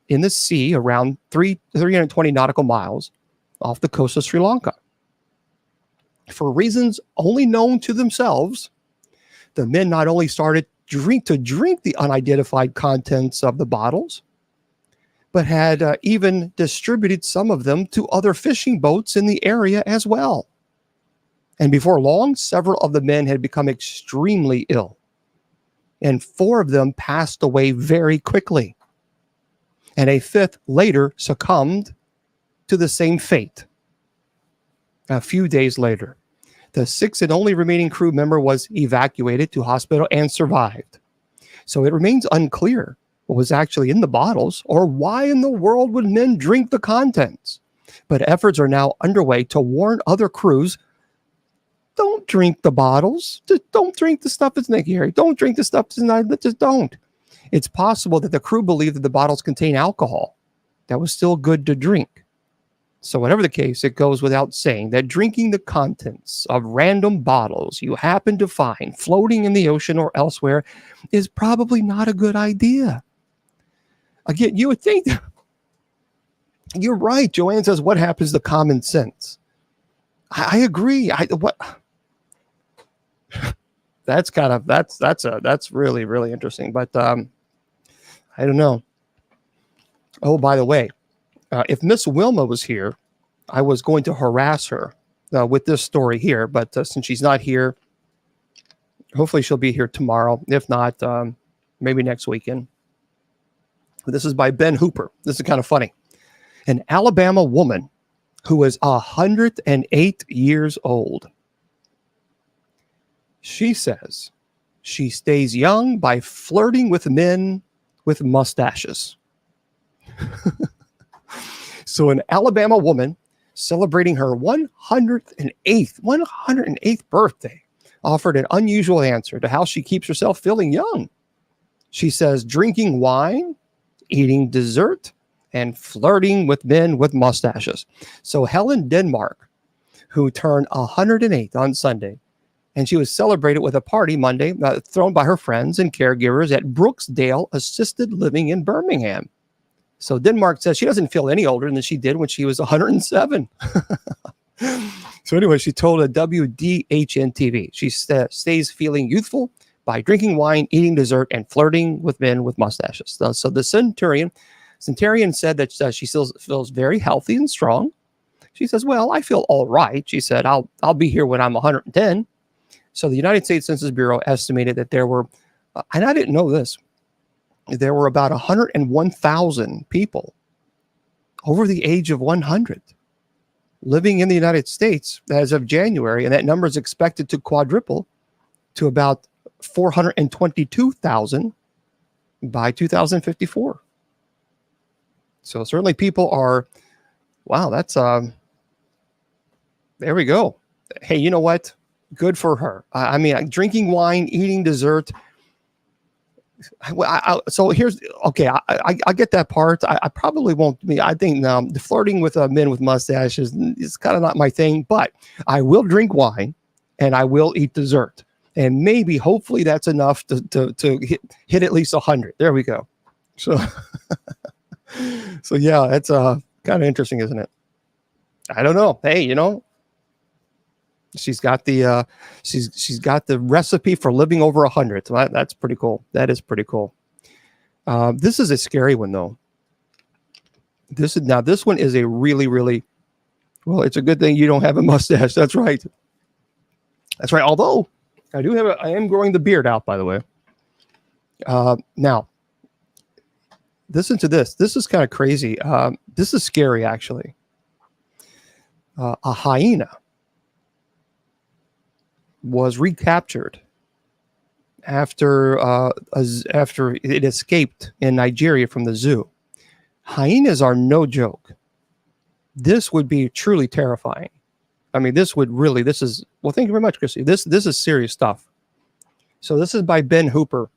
in the sea around 320 nautical miles off the coast of Sri Lanka. For reasons only known to themselves, the men not only started to drink the unidentified contents of the bottles, but had even distributed some of them to other fishing boats in the area as well. And before long, several of the men had become extremely ill, and 4 of them passed away very quickly. And a 5th later succumbed to the same fate. A few days later, the 6th and only remaining crew member was evacuated to hospital and survived. So it remains unclear what was actually in the bottles or why in the world would men drink the contents. But efforts are now underway to warn other crews, don't drink the bottles. Just don't drink the stuff that's necessary. Don't drink the stuff that's not, just don't. It's possible that the crew believed that the bottles contain alcohol that was still good to drink. So whatever the case, it goes without saying that drinking the contents of random bottles you happen to find floating in the ocean or elsewhere is probably not a good idea. Again, you would think, you're right. Joanne says, what happens to common sense? I agree. That's really, really interesting. But I don't know. Oh, by the way, if Miss Wilma was here, I was going to harass her with this story here. But since she's not here, hopefully she'll be here tomorrow. If not, maybe next weekend. This is by Ben Hooper. This is kind of funny. An Alabama woman who was 108 years old. She says she stays young by flirting with men with mustaches. So an Alabama woman celebrating her 108th birthday offered an unusual answer to how she keeps herself feeling young. She says drinking wine, eating dessert, and flirting with men with mustaches. So Helen Denmark, who turned 108 on Sunday, and she was celebrated with a party Monday thrown by her friends and caregivers at Brooksdale Assisted Living in Birmingham. So Denmark says she doesn't feel any older than she did when she was 107. So anyway, she told a WDHN TV she stays feeling youthful by drinking wine, eating dessert, and flirting with men with mustaches. So the centurion said that she still feels very healthy and strong. She says, well, I feel all right. She said, I'll be here when I'm 110. So the United States Census Bureau estimated that there were, and I didn't know this, there were about 101,000 people over the age of 100 living in the United States as of January, and that number is expected to quadruple to about 422,000 by 2054. So certainly people are, wow, that's, there we go. Hey, you know what? Good for her. I mean, drinking wine, eating dessert. So here's, okay, I get that part. I probably won't be, I think the flirting with men with mustaches is kind of not my thing, but I will drink wine and I will eat dessert. And maybe, hopefully that's enough to hit at least 100. There we go. So, so yeah, that's kind of interesting, isn't it? I don't know. Hey, you know, she's got the she's got the recipe for living over 100. So that's pretty cool. That is pretty cool. This is a scary one though. This one is a really, really, well, it's a good thing you don't have a mustache. That's right. That's right. Although I am growing the beard out, by the way. Now, listen to this. This is kind of crazy. This is scary, actually. A hyena was recaptured after it escaped in Nigeria from the zoo. Hyenas are no joke. This would be truly terrifying. I mean, well, thank you very much, Chrissy. This is serious stuff. So this is by Ben Hooper.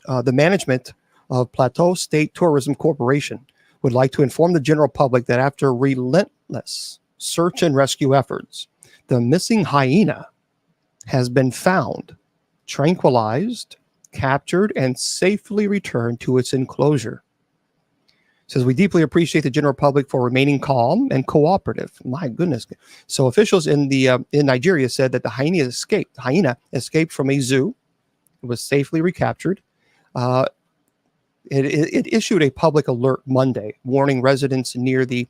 The management of Plateau State Tourism Corporation would like to inform the general public that after relentless search and rescue efforts, the missing hyena has been found, tranquilized, captured, and safely returned to its enclosure. It says, we deeply appreciate the general public for remaining calm and cooperative. My goodness. So officials in Nigeria said that the hyena escaped from a zoo. It was safely recaptured. It issued a public alert Monday, warning residents near the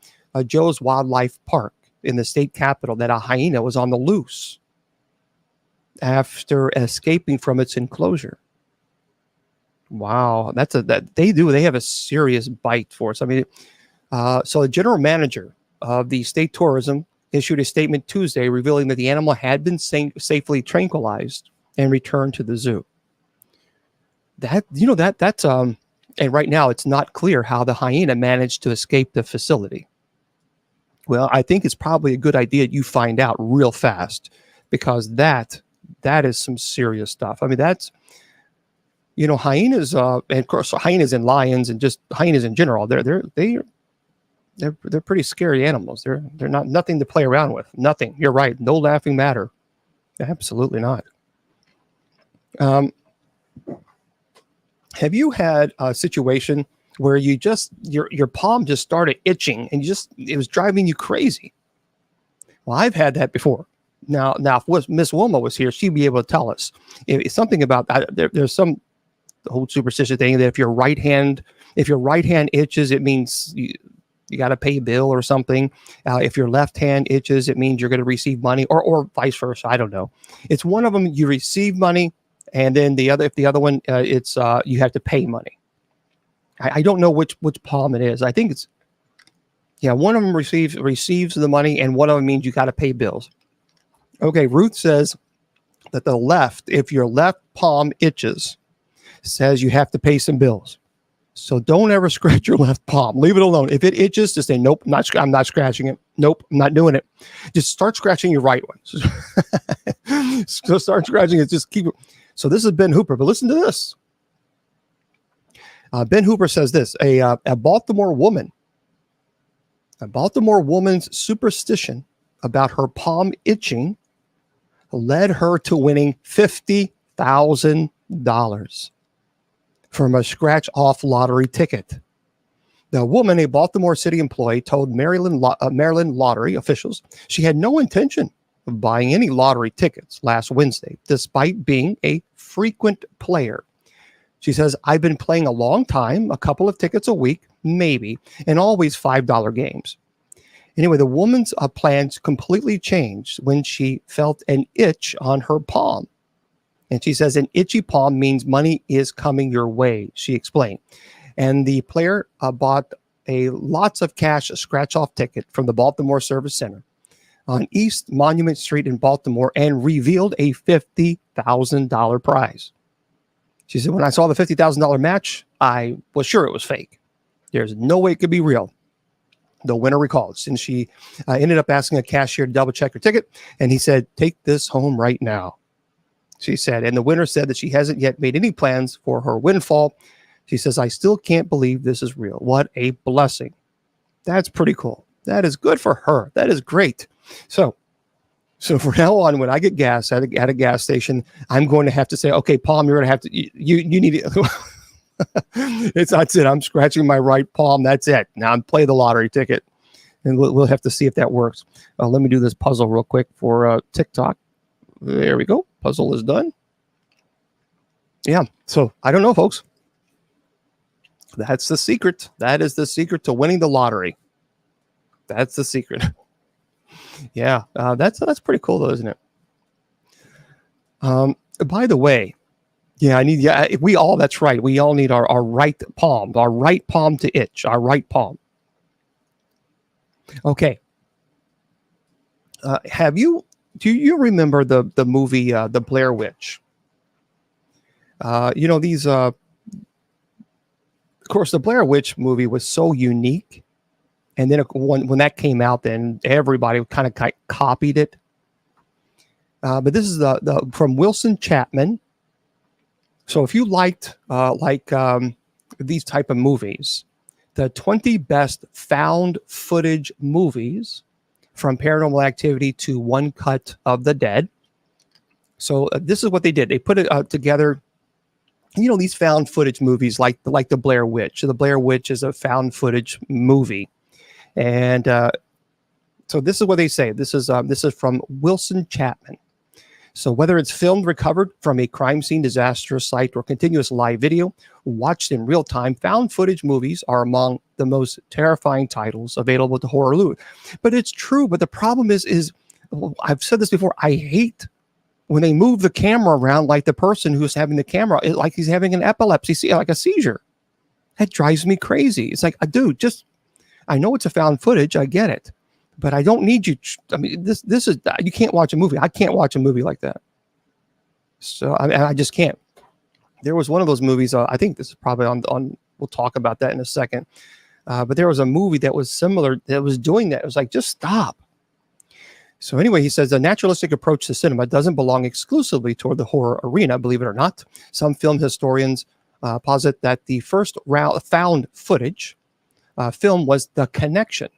Joe's Wildlife Park in the state capital that a hyena was on the loose after escaping from its enclosure. Wow, they have a serious bite for us. I mean, so the general manager of the state tourism issued a statement Tuesday revealing that the animal had been safely tranquilized and returned to the zoo. And right now it's not clear how the hyena managed to escape the facility. Well, I think it's probably a good idea you find out real fast, because that is some serious stuff. I mean, that's, you know, hyenas, and of course hyenas and lions and just hyenas in general, they're pretty scary animals. They're not nothing to play around with. Nothing. You're right. No laughing matter. Absolutely not. Have you had a situation where you just your palm just started itching and it was driving you crazy? Well, I've had that before. Now, if Miss Wilma was here, she'd be able to tell us. It's something about that. There's some whole superstitious thing that if your right hand itches, it means you got to pay a bill or something. If your left hand itches, it means you're going to receive money, or vice versa. I don't know. It's one of them. You receive money, and then the other one, it's you have to pay money. I don't know which palm it is. I think it's, yeah, one of them receives the money, and one of them means you got to pay bills. Okay, Ruth says that if your left palm itches, says you have to pay some bills. So don't ever scratch your left palm. Leave it alone. If it itches, just say, nope, I'm not scratching it. Nope, I'm not doing it. Just start scratching your right one. So start scratching it. Just keep it. So this is Ben Hooper, but listen to this. Ben Hooper says this, a Baltimore woman's superstition about her palm itching led her to winning $50,000 from a scratch-off lottery ticket. The woman, a Baltimore City employee, told Maryland lottery officials she had no intention of buying any lottery tickets last Wednesday, despite being a frequent player. She says, I've been playing a long time, a couple of tickets a week, maybe, and always $5 games. Anyway, the woman's plans completely changed when she felt an itch on her palm. And she says, an itchy palm means money is coming your way, she explained. And the player bought a lots of cash scratch-off ticket from the Baltimore Service Center on East Monument Street in Baltimore and revealed a $50,000 prize. She said, when I saw the $50,000 match, I was sure it was fake. There's no way it could be real. The winner recalled, since she ended up asking a cashier to double check her ticket, and he said, take this home right now. She said, and the winner said that she hasn't yet made any plans for her windfall. She says, I still can't believe this is real. What a blessing. That's pretty cool. That is good for her. That is great. So from now on, when I get gas at a gas station, I'm going to have to say, okay, Palm, you're going to have to, you need it. That's it. I'm scratching my right palm. That's it. Now I'm play the lottery ticket, and we'll have to see if that works. Let me do this puzzle real quick for TikTok. There we go. Puzzle is done. Yeah. So I don't know, folks. That's the secret. That is the secret to winning the lottery. That's the secret. Yeah. That's pretty cool, though, isn't it? By the way, we all, that's right. We all need our right palm to itch, our right palm. Okay. Do you remember the movie, The Blair Witch? Of course, the Blair Witch movie was so unique. And then when that came out, then everybody kind of copied it. But this is the from Wilson Chapman. So if you liked these type of movies, the 20 best found footage movies from Paranormal Activity to One Cut of the Dead. So this is what they did. They put it together. These found footage movies like the Blair Witch. So the Blair Witch is a found footage movie. And so this is what they say. This is from Wilson Chapman. So whether it's filmed, recovered from a crime scene, disaster site, or continuous live video, watched in real time, found footage movies are among the most terrifying titles available to Horror. But it's true. But the problem is I've said this before. I hate when they move the camera around like the person who's having the camera, like he's having an epilepsy, like a seizure. That drives me crazy. It's like, dude, I know it's a found footage. I get it. But I don't need you. I mean, this is, you can't watch a movie. I can't watch a movie like that. So I just can't. There was one of those movies. I think this is probably on. We'll talk about that in a second. But there was a movie that was similar that was doing that. It was like, just stop. So anyway, he says a naturalistic approach to cinema doesn't belong exclusively toward the horror arena, believe it or not. Some film historians posit that the first found footage film was The Connection.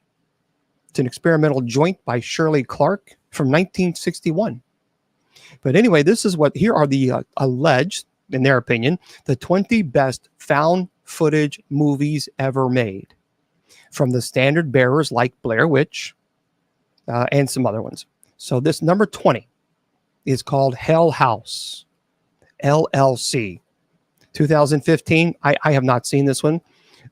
It's an experimental joint by Shirley Clarke from 1961. But anyway, here are the alleged, in their opinion, the 20 best found footage movies ever made. From the standard bearers like Blair Witch and some other ones. So this number 20 is called Hell House, LLC. 2015. I have not seen this one.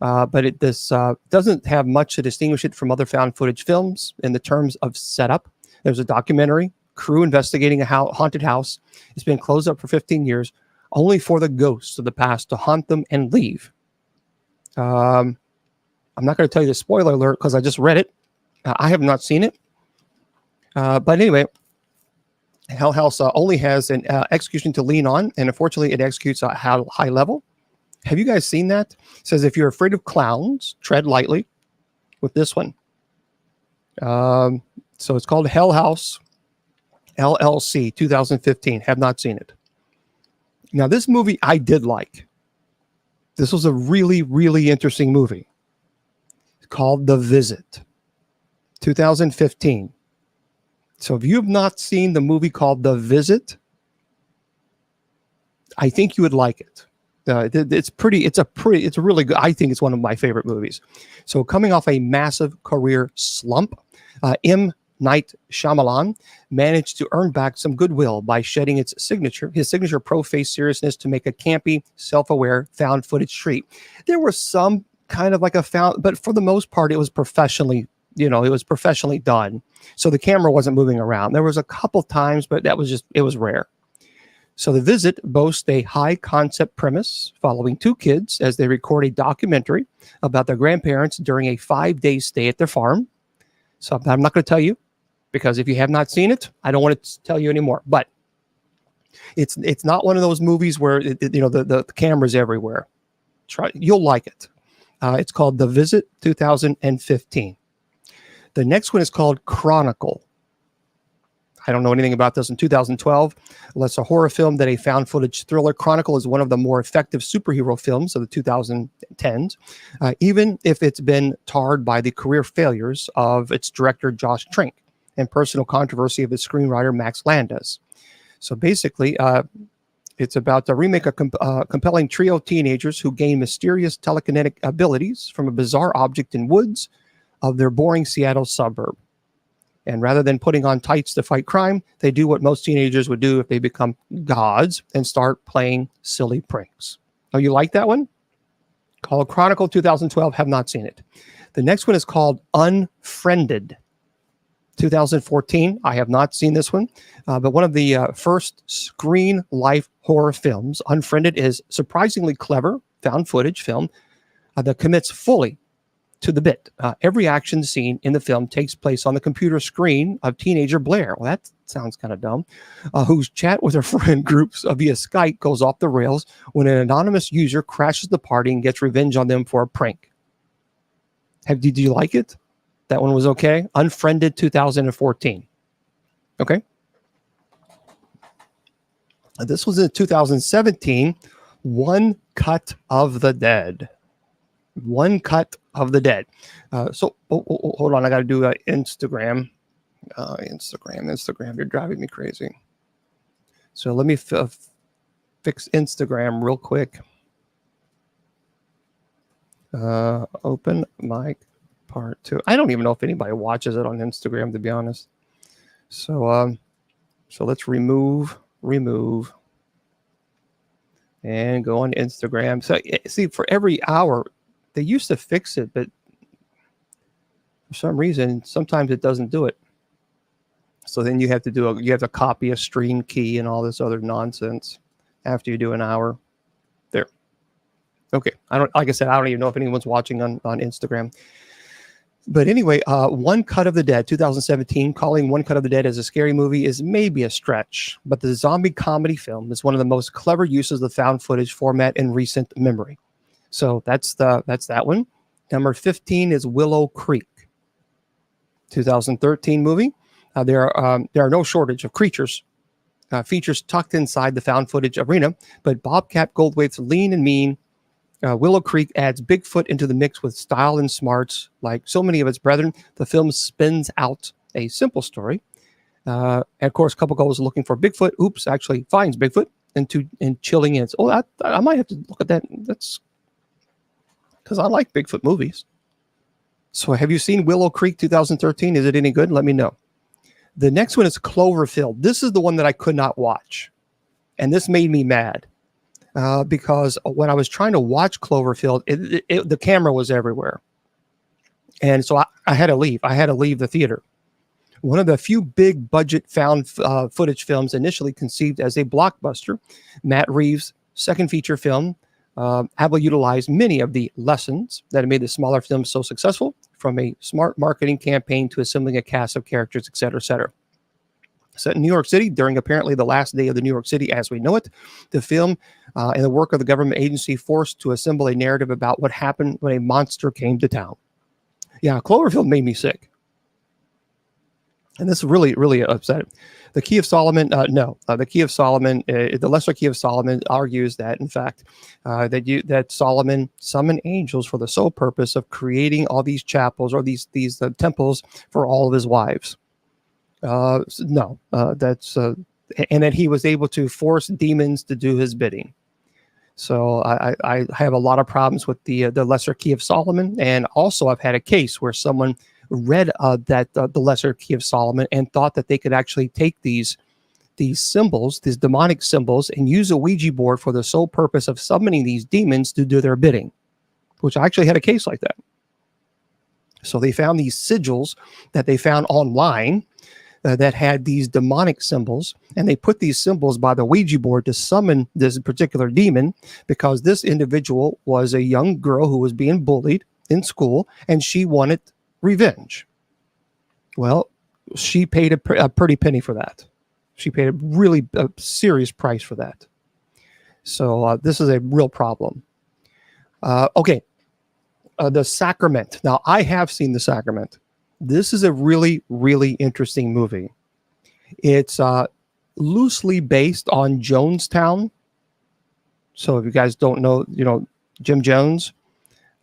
But this doesn't have much to distinguish it from other found footage films in the terms of setup. There's a documentary, crew investigating a haunted house. It's been closed up for 15 years, only for the ghosts of the past to haunt them and leave. I'm not going to tell you the spoiler alert because I just read it. I have not seen it. But anyway, Hell House only has an execution to lean on, and unfortunately, it executes at a high level. Have you guys seen that? It says, if you're afraid of clowns, tread lightly with this one. So it's called Hell House, LLC, 2015. Have not seen it. Now, this movie I did like. This was a really, really interesting movie. It's called The Visit, 2015. So if you have not seen the movie called The Visit, I think you would like it. It's a really good. I think it's one of my favorite movies. So coming off a massive career slump, M. Night Shyamalan managed to earn back some goodwill by shedding his signature pro-face seriousness to make a campy, self-aware, found footage treat. There was some kind of like a found, but for the most part, it was professionally, it was professionally done. So the camera wasn't moving around. There was a couple times, but it was rare. So The Visit boasts a high concept premise following two kids as they record a documentary about their grandparents during a 5-day stay at their farm. So I'm not going to tell you, because if you have not seen it, I don't want to tell you anymore. But it's not one of those movies where the camera's everywhere. You'll like it. It's called The Visit 2015. The next one is called Chronicle. I don't know anything about this. In 2012, it's a horror film that a found footage thriller. Chronicle is one of the more effective superhero films of the 2010s, even if it's been tarred by the career failures of its director, Josh Trank, and personal controversy of its screenwriter, Max Landis. So basically, it's about to remake a compelling trio of teenagers who gain mysterious telekinetic abilities from a bizarre object in woods of their boring Seattle suburb. And rather than putting on tights to fight crime, they do what most teenagers would do if they become gods and start playing silly pranks. Oh, you like that one? Called Chronicle 2012. Have not seen it. The next one is called Unfriended 2014. I have not seen this one, but one of the first screen life horror films. Unfriended is surprisingly clever found footage film that commits fully to the bit. Every action scene in the film takes place on the computer screen of teenager Blair. Well, that sounds kind of dumb. Whose chat with her friend groups via Skype goes off the rails when an anonymous user crashes the party and gets revenge on them for a prank. Did you like it? That one was okay. Unfriended 2014. Okay. This was in 2017. One Cut of the Dead. One Cut of the Dead. Hold on. I got to do Instagram. Instagram. You're driving me crazy. So let me fix Instagram real quick. Open mic part 2. I don't even know if anybody watches it on Instagram, to be honest. So let's remove, and go on Instagram. So see, for every hour, they used to fix it, but for some reason, sometimes it doesn't do it. So then you have to copy a stream key and all this other nonsense after you do an hour. There. Okay. Like I said, I don't even know if anyone's watching on Instagram. But anyway, One Cut of the Dead, 2017. Calling One Cut of the Dead as a scary movie is maybe a stretch, but the zombie comedy film is one of the most clever uses of the found footage format in recent memory. So that's that one. Number 15 is Willow Creek, 2013 movie. There are no shortage of creatures, features tucked inside the found footage arena, but Bobcat Goldthwait's lean and mean Willow Creek adds Bigfoot into the mix with style and smarts. Like so many of its brethren, the film spins out a simple story. And of course, a couple goes looking for Bigfoot. Oops, actually finds Bigfoot and chilling in. Oh, I might have to look at that. That's because I like Bigfoot movies. So have you seen Willow Creek 2013? Is it any good? Let me know. The next one is Cloverfield. This is the one that I could not watch. And this made me mad. Because when I was trying to watch Cloverfield, the camera was everywhere. And so I had to leave. I had to leave the theater. One of the few big budget found footage films initially conceived as a blockbuster, Matt Reeves' second feature film, Abel utilized many of the lessons that made the smaller film so successful, from a smart marketing campaign to assembling a cast of characters, et cetera, et cetera. Set in New York City during apparently the last day of the New York City as we know it, the film and the work of the government agency forced to assemble a narrative about what happened when a monster came to town. Yeah, Cloverfield made me sick. And this really, really upset. The Key of Solomon, the Key of Solomon, the Lesser Key of Solomon argues that, in fact, that Solomon summoned angels for the sole purpose of creating all these chapels or these temples for all of his wives. And that he was able to force demons to do his bidding. So I have a lot of problems with the Lesser Key of Solomon, and also I've had a case where someone read the Lesser Key of Solomon and thought that they could actually take these symbols, these demonic symbols, and use a Ouija board for the sole purpose of summoning these demons to do their bidding, which I actually had a case like that. So they found these sigils that they found online that had these demonic symbols, and they put these symbols by the Ouija board to summon this particular demon, because this individual was a young girl who was being bullied in school, and she wanted revenge. Well, she paid a pretty penny for that. She paid a serious price for that. So this is a real problem. Okay, The Sacrament. Now, I have seen The Sacrament. This is a really, really interesting movie. It's loosely based on Jonestown. So if you guys don't know, Jim Jones.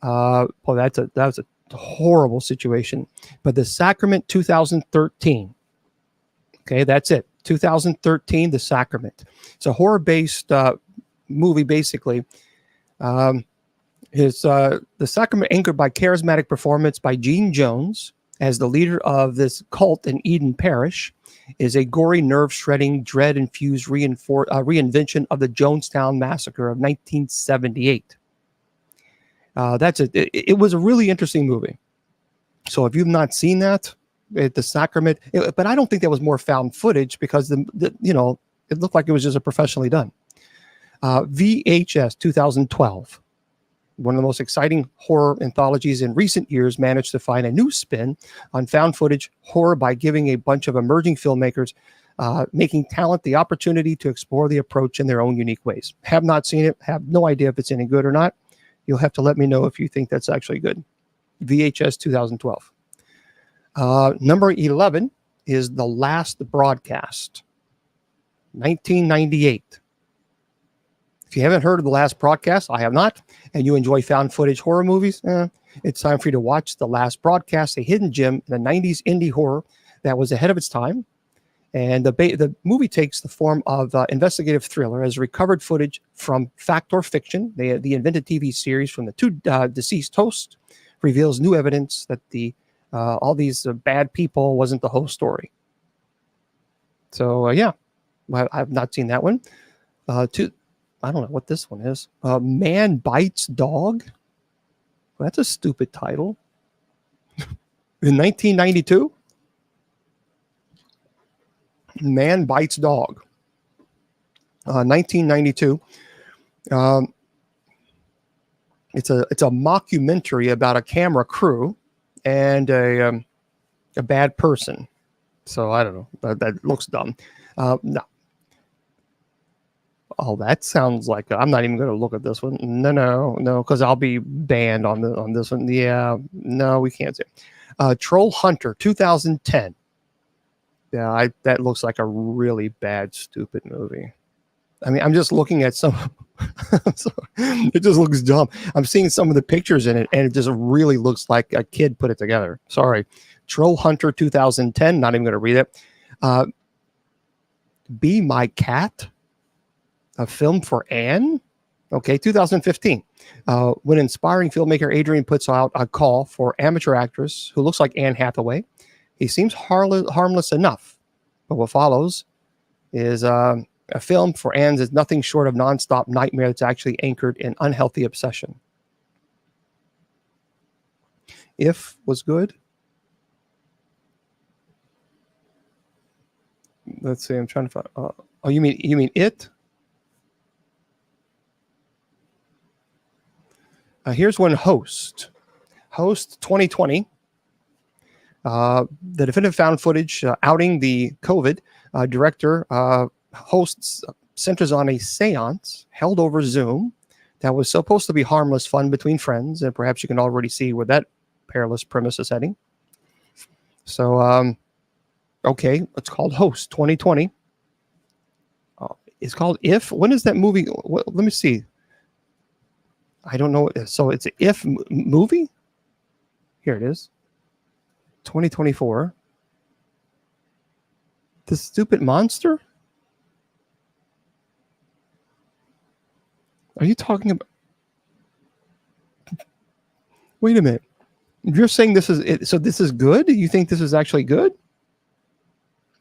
Well, that was a horrible situation. But The Sacrament 2013. Okay, that's it. 2013, The Sacrament. It's a horror-based movie, basically. The Sacrament, anchored by charismatic performance by Gene Jones as the leader of this cult in Eden Parish, is a gory, nerve-shredding, dread-infused reinvention of the Jonestown Massacre of 1978. That's it. It was a really interesting movie. So if you've not seen that, The Sacrament, but I don't think that was more found footage, because it looked like it was just professionally done. VHS 2012. One of the most exciting horror anthologies in recent years managed to find a new spin on found footage horror by giving a bunch of emerging filmmakers making talent the opportunity to explore the approach in their own unique ways. Have not seen it, have no idea if it's any good or not. You'll have to let me know if you think that's actually good. VHS 2012. Number 11 is The Last Broadcast, 1998. If you haven't heard of The Last Broadcast, I have not, and you enjoy found footage horror movies, it's time for you to watch The Last Broadcast, a hidden gem in the 90s indie horror that was ahead of its time. And the movie takes the form of investigative thriller as recovered footage from fact or fiction. The invented TV series from the two deceased hosts reveals new evidence that all these bad people wasn't the whole story. So, yeah, I've not seen that one. I don't know what this one is. Man Bites Dog. Well, that's a stupid title. In 1992? Man Bites Dog. 1992. It's a mockumentary about a camera crew and a bad person. So I don't know. That looks dumb. No. Oh, that sounds like I'm not even going to look at this one. No, because I'll be banned on this one. Yeah, no, we can't say. Troll Hunter 2010. Yeah, that looks like a really bad, stupid movie. I mean, I'm just looking at some. It just looks dumb. I'm seeing some of the pictures in it, and it just really looks like a kid put it together. Sorry. Troll Hunter 2010. Not even going to read it. Be My Cat. A film for Anne. Okay, 2015. When inspiring filmmaker Adrian puts out a call for amateur actress who looks like Anne Hathaway, he seems harmless enough. But what follows is a film for Anne's is nothing short of nonstop nightmare that's actually anchored in unhealthy obsession. If was good. Let's see. I'm trying to find. Oh, you mean It? Here's one. Host 2020. The definitive found footage outing the COVID director hosts centers on a seance held over Zoom that was supposed to be harmless fun between friends, and perhaps you can already see where that perilous premise is heading. So, okay, it's called Host 2020. It's called If. When is that movie? Let me see. I don't know. So it's an If movie. Here it is. 2024. The stupid monster. Are you talking about? Wait a minute. You're saying this is it, so this is good? You think this is actually good?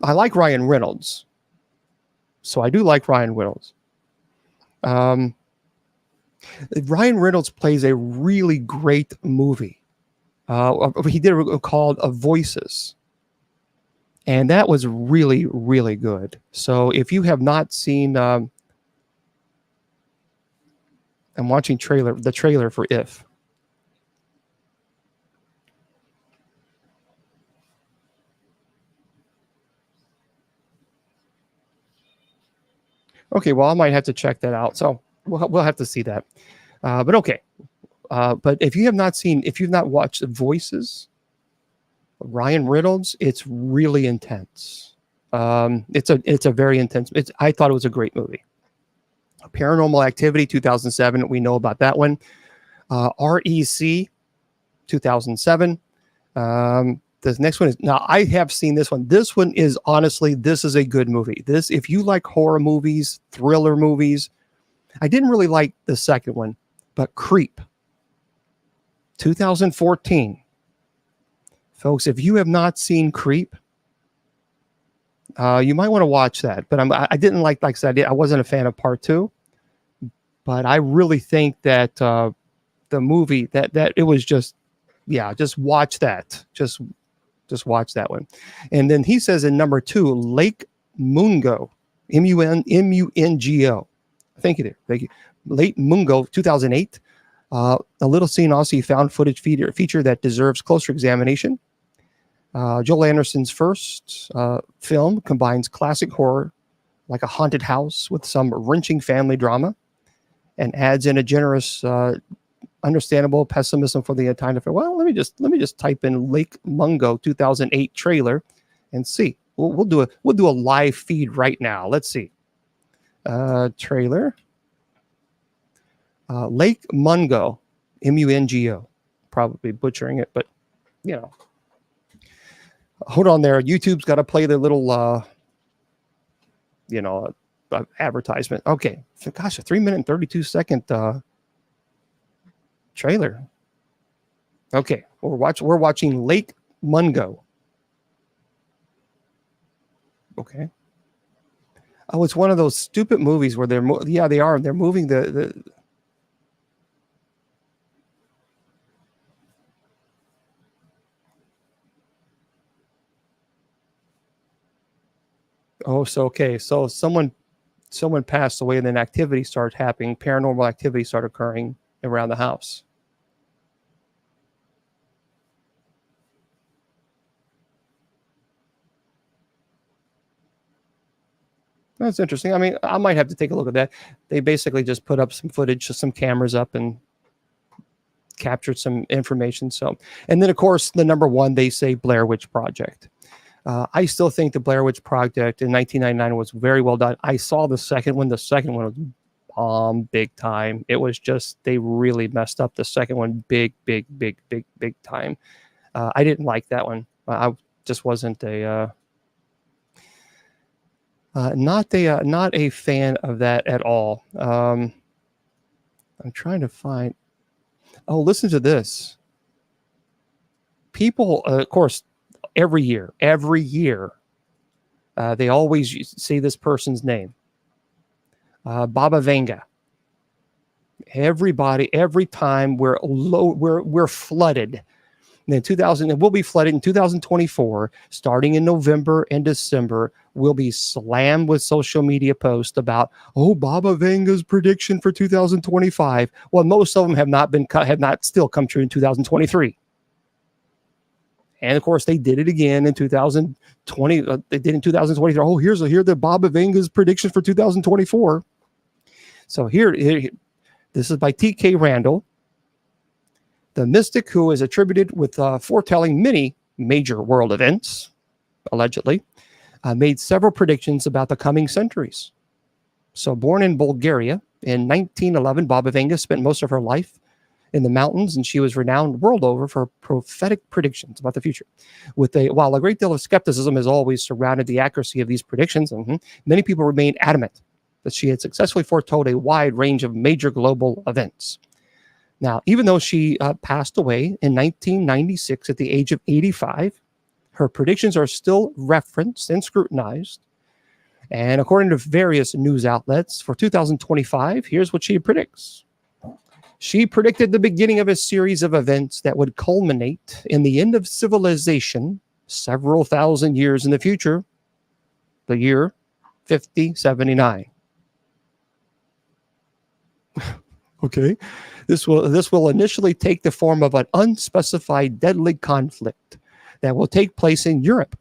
I like Ryan Reynolds. So I do like Ryan Reynolds. Um, Ryan Reynolds plays a really great movie. He did a called Voices, and that was really, really good. So if you have not seen, I'm watching the trailer for If. Okay, well, I might have to check that out. So we'll have to see that. But okay. But if you've not watched Voices, Ryan Reynolds, it's really intense. It's a very intense. I thought it was a great movie. Paranormal Activity 2007. We know about that one. REC 2007. The next one is now. I have seen this one. This one is honestly, this is a good movie. This, if you like horror movies, thriller movies, I didn't really like the second one, but Creep 2014. Folks, if you have not seen Creep, you might want to watch that. But I didn't like I said, I wasn't a fan of part two. But I really think that the movie that it was just, yeah, just watch that. Just watch that one. And then he says in number 2, Lake Mungo, Mungo. Thank you. Lake Mungo, 2008. A little seen Aussie found footage feature that deserves closer examination. Joel Anderson's first film combines classic horror like a haunted house with some wrenching family drama, and adds in a generous, understandable pessimism for the time. Well, let me just type in Lake Mungo 2008 trailer and see. We'll do a live feed right now. Let's see. Trailer. Lake Mungo, Mungo. Probably butchering it, but you know. Hold on there. YouTube's got to play the little, advertisement. Okay. Gosh, a 3-minute and 32-second trailer. Okay. We're watching Lake Mungo. Okay. Oh, it's one of those stupid movies where they're moving the Oh, so okay. So someone passed away, and then activity started happening. Paranormal activity started occurring around the house. That's interesting. I mean, I might have to take a look at that. They basically just put up some footage, just some cameras up, and captured some information. So, and then of course the number one, they say Blair Witch Project. I still think the Blair Witch Project in 1999 was very well done. I saw the second one. The second one was big time. It was just, they really messed up the second one big time. I didn't like that one. I just wasn't not a fan of that at all. I'm trying to find. Oh, listen to this. People, of course, every year, they always say this person's name, Baba Vanga. Everybody, every time we're flooded. And in 2000, and we'll be flooded in 2024, starting in November and December. We'll be slammed with social media posts about, Baba Vanga's prediction for 2025. Well, most of them have not still come true in 2023. And of course, they did it again in 2020. They did in 2023. Oh, here's the Baba Vanga's prediction for 2024. So here, this is by T.K. Randall, the mystic who is attributed with foretelling many major world events, allegedly, made several predictions about the coming centuries. So born in Bulgaria in 1911, Baba Vanga spent most of her life in the mountains, and she was renowned world over for prophetic predictions about the future. While a great deal of skepticism has always surrounded the accuracy of these predictions, many people remain adamant that she had successfully foretold a wide range of major global events. Now, even though she passed away in 1996 at the age of 85, her predictions are still referenced and scrutinized. And according to various news outlets, for 2025, here's what she predicts. She predicted the beginning of a series of events that would culminate in the end of civilization several thousand years in the future, the year 5079. Okay. This will initially take the form of an unspecified deadly conflict that will take place in Europe.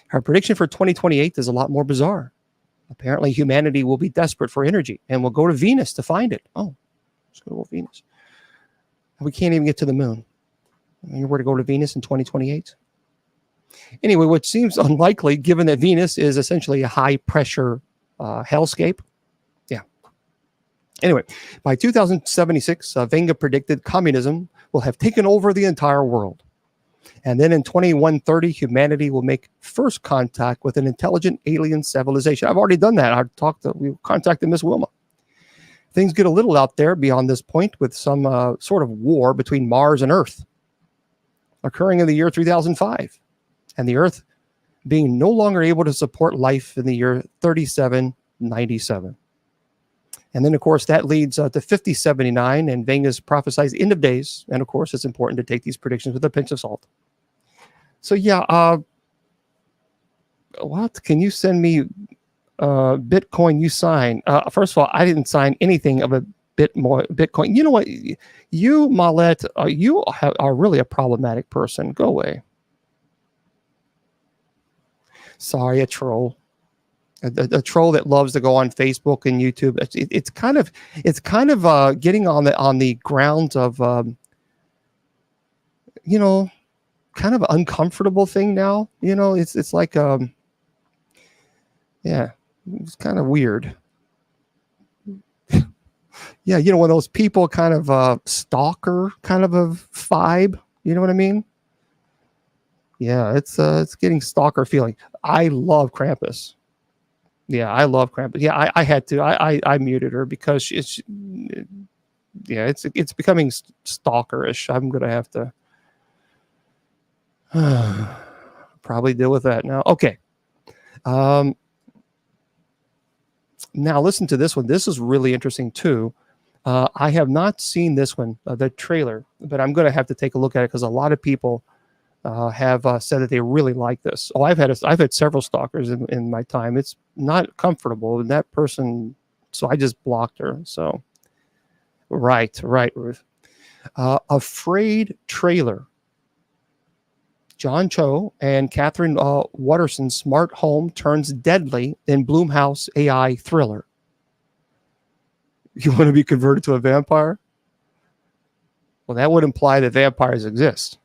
Her prediction for 2028 is a lot more bizarre. Apparently, humanity will be desperate for energy and will go to Venus to find it. Oh, let's go to Venus. We can't even get to the moon. You were to go to Venus in 2028. Anyway, which seems unlikely given that Venus is essentially a high-pressure hellscape. Yeah. Anyway, by 2076, Vega predicted communism will have taken over the entire world. And then in 2130, humanity will make first contact with an intelligent alien civilization. I've already done that. We contacted Miss Wilma. Things get a little out there beyond this point with some sort of war between Mars and Earth occurring in the year 3005, and the Earth being no longer able to support life in the year 3797. And then, of course, that leads to 5079 and Vega's prophesied end of days. And, of course, it's important to take these predictions with a pinch of salt. So, yeah, what? Can you send me Bitcoin you sign? First of all, I didn't sign anything of a Bitcoin. You know what? You, Malet, you are really a problematic person. Go away. Sorry, a troll. A troll that loves to go on Facebook and YouTube. It's kind of getting on the grounds of kind of uncomfortable thing now. It's like yeah, it's kind of weird. Yeah, when those people kind of stalker kind of a vibe. You know what I mean? Yeah, it's getting stalker feeling. I love Krampus. Yeah, I love Krampus. Yeah, I had to. I muted her because it's becoming stalkerish. I'm gonna have to probably deal with that now. Okay. Now listen to this one. This is really interesting too. I have not seen this one, the trailer, but I'm gonna have to take a look at it because a lot of people have said that they really like this. Oh, I've had several stalkers in my time. It's not comfortable, and that person, so I just blocked her. So, right, Ruth. Afraid trailer. John Cho and Catherine Watterson's smart home turns deadly in Blumhouse AI thriller. You want to be converted to a vampire? Well, that would imply that vampires exist.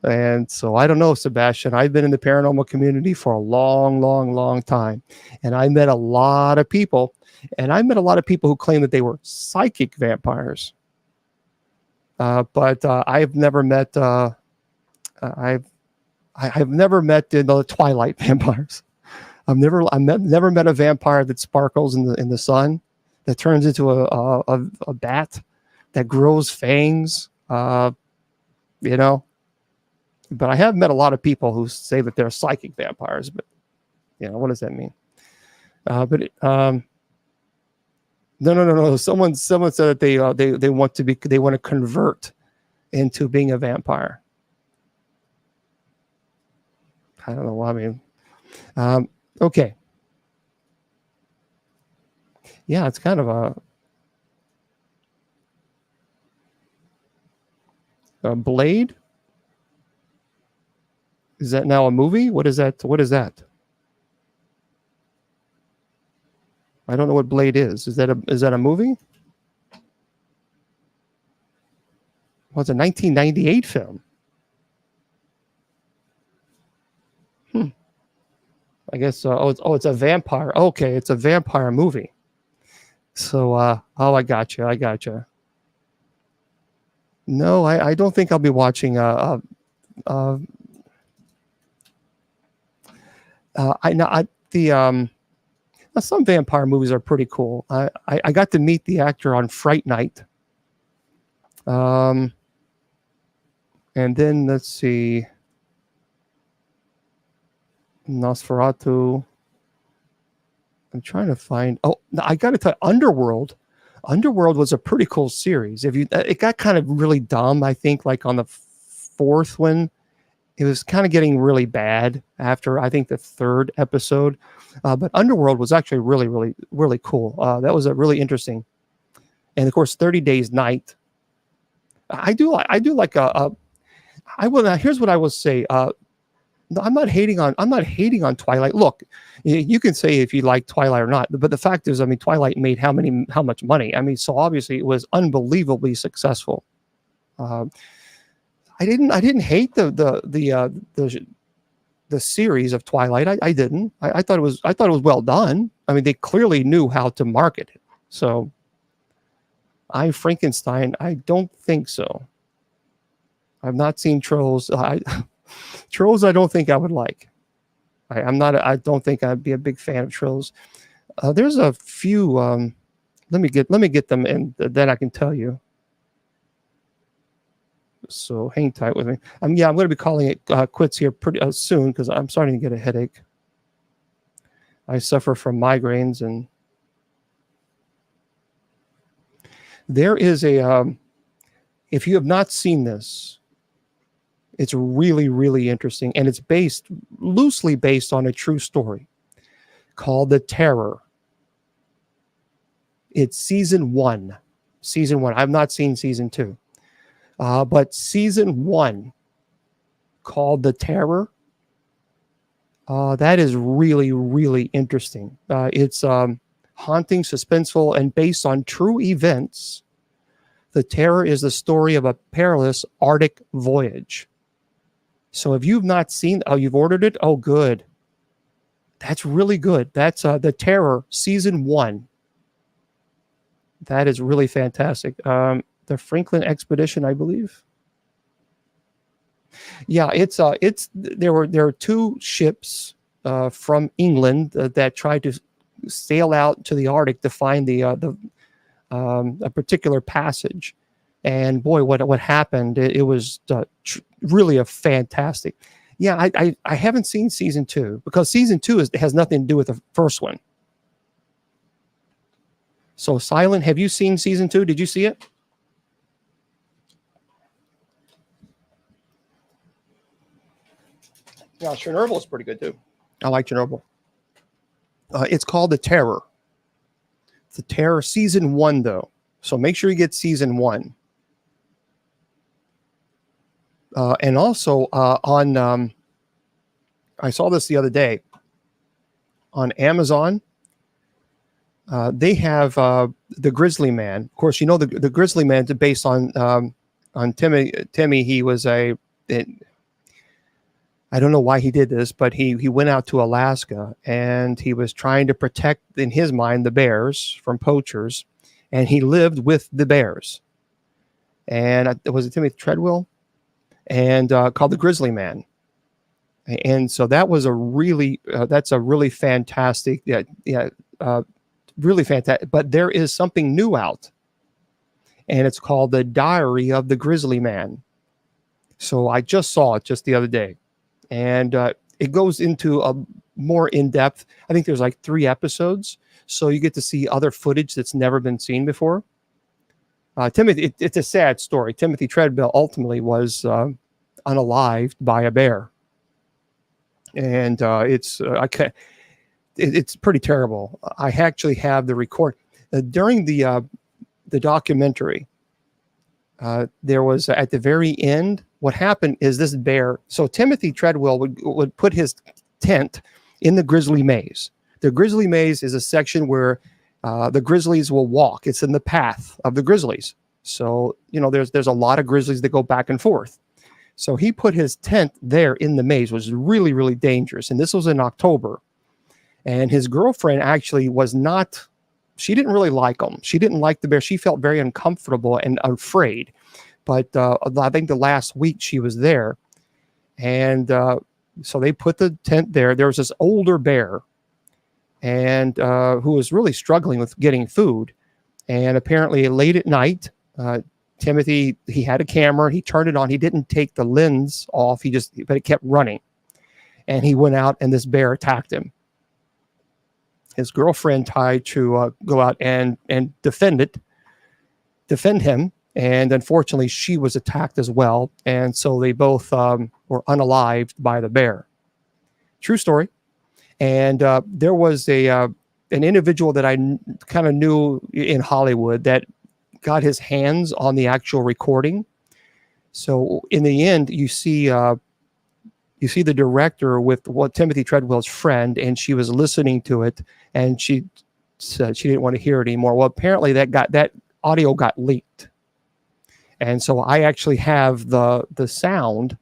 And so I don't know, Sebastian. I've been in the paranormal community for a long, long, long time. And I met a lot of people. And I met a lot of people who claim that they were psychic vampires. But I've never met I've never met the Twilight vampires. I've never met a vampire that sparkles in the sun, that turns into a bat, that grows fangs. But I have met a lot of people who say that they're psychic vampires. But what does that mean? No. Someone said that they want to convert into being a vampire. I don't know. I mean, okay. Yeah, it's kind of a Blade. Is that now a movie? What is that? What is that? I don't know what Blade is. Is that a movie? Well, it's a 1998 film. I guess. It's a vampire. Okay, it's a vampire movie. So, I got you. No, I don't think I'll be watching Now, some vampire movies are pretty cool. I got to meet the actor on Fright Night. And then let's see, Nosferatu. I'm trying to find. Oh, I got to tell you, Underworld. Underworld was a pretty cool series. If you, it got kind of really dumb. I think like on the fourth one, it was kind of getting really bad after I think the third episode. But Underworld was actually really, really, really cool. That was a really interesting. And of course, 30 Days Night. I do like I will. Now, here's what I will say. No, I'm not hating on Twilight. Look, you can say if you like Twilight or not, but the fact is, I mean, Twilight made how much money? I mean, so obviously it was unbelievably successful. I didn't hate the series of Twilight. I didn't. I thought it was well done. I mean, they clearly knew how to market it. So, Frankenstein, I don't think so. I've not seen Trolls. Trolls, I don't think I would like. I don't think I'd be a big fan of Trolls. There's a few. Let me get them, and then I can tell you. So hang tight with me. I'm going to be calling it quits here pretty soon because I'm starting to get a headache. I suffer from migraines, and there is a. If you have not seen this, it's really, really interesting, and it's loosely based on a true story called The Terror. It's season one. I've not seen season two, but season one, called The Terror, that is really, really interesting. It's haunting, suspenseful, and based on true events. The Terror is the story of a perilous Arctic voyage. So if you've not seen, you've ordered it? Oh, good. That's really good. That's The Terror, season one. That is really fantastic. The Franklin Expedition, I believe. Yeah, there were two ships from England that tried to sail out to the Arctic to find a particular passage. And boy, what happened? It was really a fantastic. Yeah, I haven't seen season two because season two has nothing to do with the first one. So, Silent, have you seen season two? Did you see it? Yeah, Chernobyl is pretty good too. I like Chernobyl. It's called The Terror. It's The Terror season one, though. So make sure you get season one. And also on, I saw this the other day on Amazon. They have The Grizzly Man. Of course, you know the Grizzly Man is based on Timmy. He was I don't know why he did this, but he went out to Alaska and he was trying to protect, in his mind, the bears from poachers, and he lived with the bears. And was it Timothy Treadwell? And called The Grizzly Man. And so that was that's a really fantastic, really fantastic. But there is something new out, and it's called The Diary of the Grizzly Man. So I just saw it just the other day. And it goes into a more in-depth. I think there's like 3 episodes, so you get to see other footage that's never been seen before. Timothy, it's a sad story. Timothy Treadwell ultimately was unalived by a bear, and it's pretty terrible. I actually have the record during the documentary. There was at the very end. What happened is this bear. So Timothy Treadwell would put his tent in the Grizzly Maze. The Grizzly Maze is a section where the grizzlies will walk. It's in the path of the grizzlies. So there's a lot of grizzlies that go back and forth. So he put his tent there in the maze, which was really, really dangerous. And this was in October. And his girlfriend actually was not. She didn't really like him. She didn't like the bear. She felt very uncomfortable and afraid. But I think the last week she was there. And so they put the tent there. There was this older bear. and who was really struggling with getting food. And apparently, late at night, Timothy, he had a camera. He turned it on. He didn't take the lens off. But it kept running. And he went out, and this bear attacked him. His girlfriend tried to go out and defend him. And unfortunately, she was attacked as well. And so they both were unalived by the bear. True story. And there was an individual that I kind of knew in Hollywood that got his hands on the actual recording. So in the end, you see the director with Timothy Treadwell's friend, and she was listening to it, and she said she didn't want to hear it anymore. Well, apparently that audio got leaked. And so I actually have the sound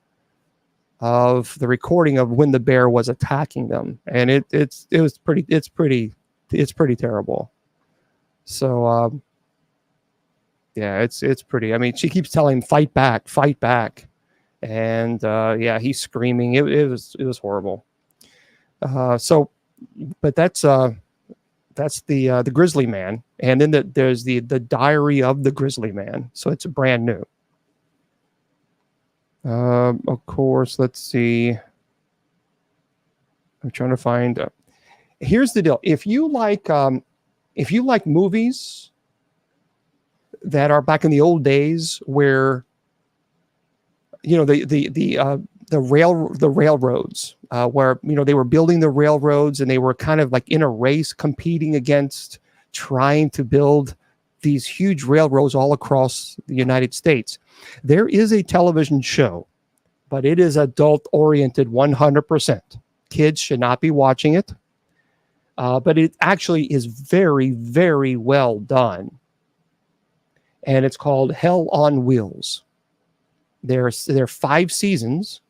of the recording of when the bear was attacking them, and it's pretty terrible. So yeah, it's pretty. I mean, she keeps telling him, fight back, and yeah, he's screaming. It was horrible. But that's the Grizzly Man, and then there's the Diary of the Grizzly Man. So it's brand new. Of course, let's see. I'm trying to find. Here's the deal: if you like movies that are back in the old days, where the railroads, where they were building the railroads, and they were kind of like in a race competing against trying to build these huge railroads all across the United States. There is a television show, but it is adult oriented 100%. Kids should not be watching it. But it actually is very, very well done. And it's called Hell on Wheels. There are 5 seasons,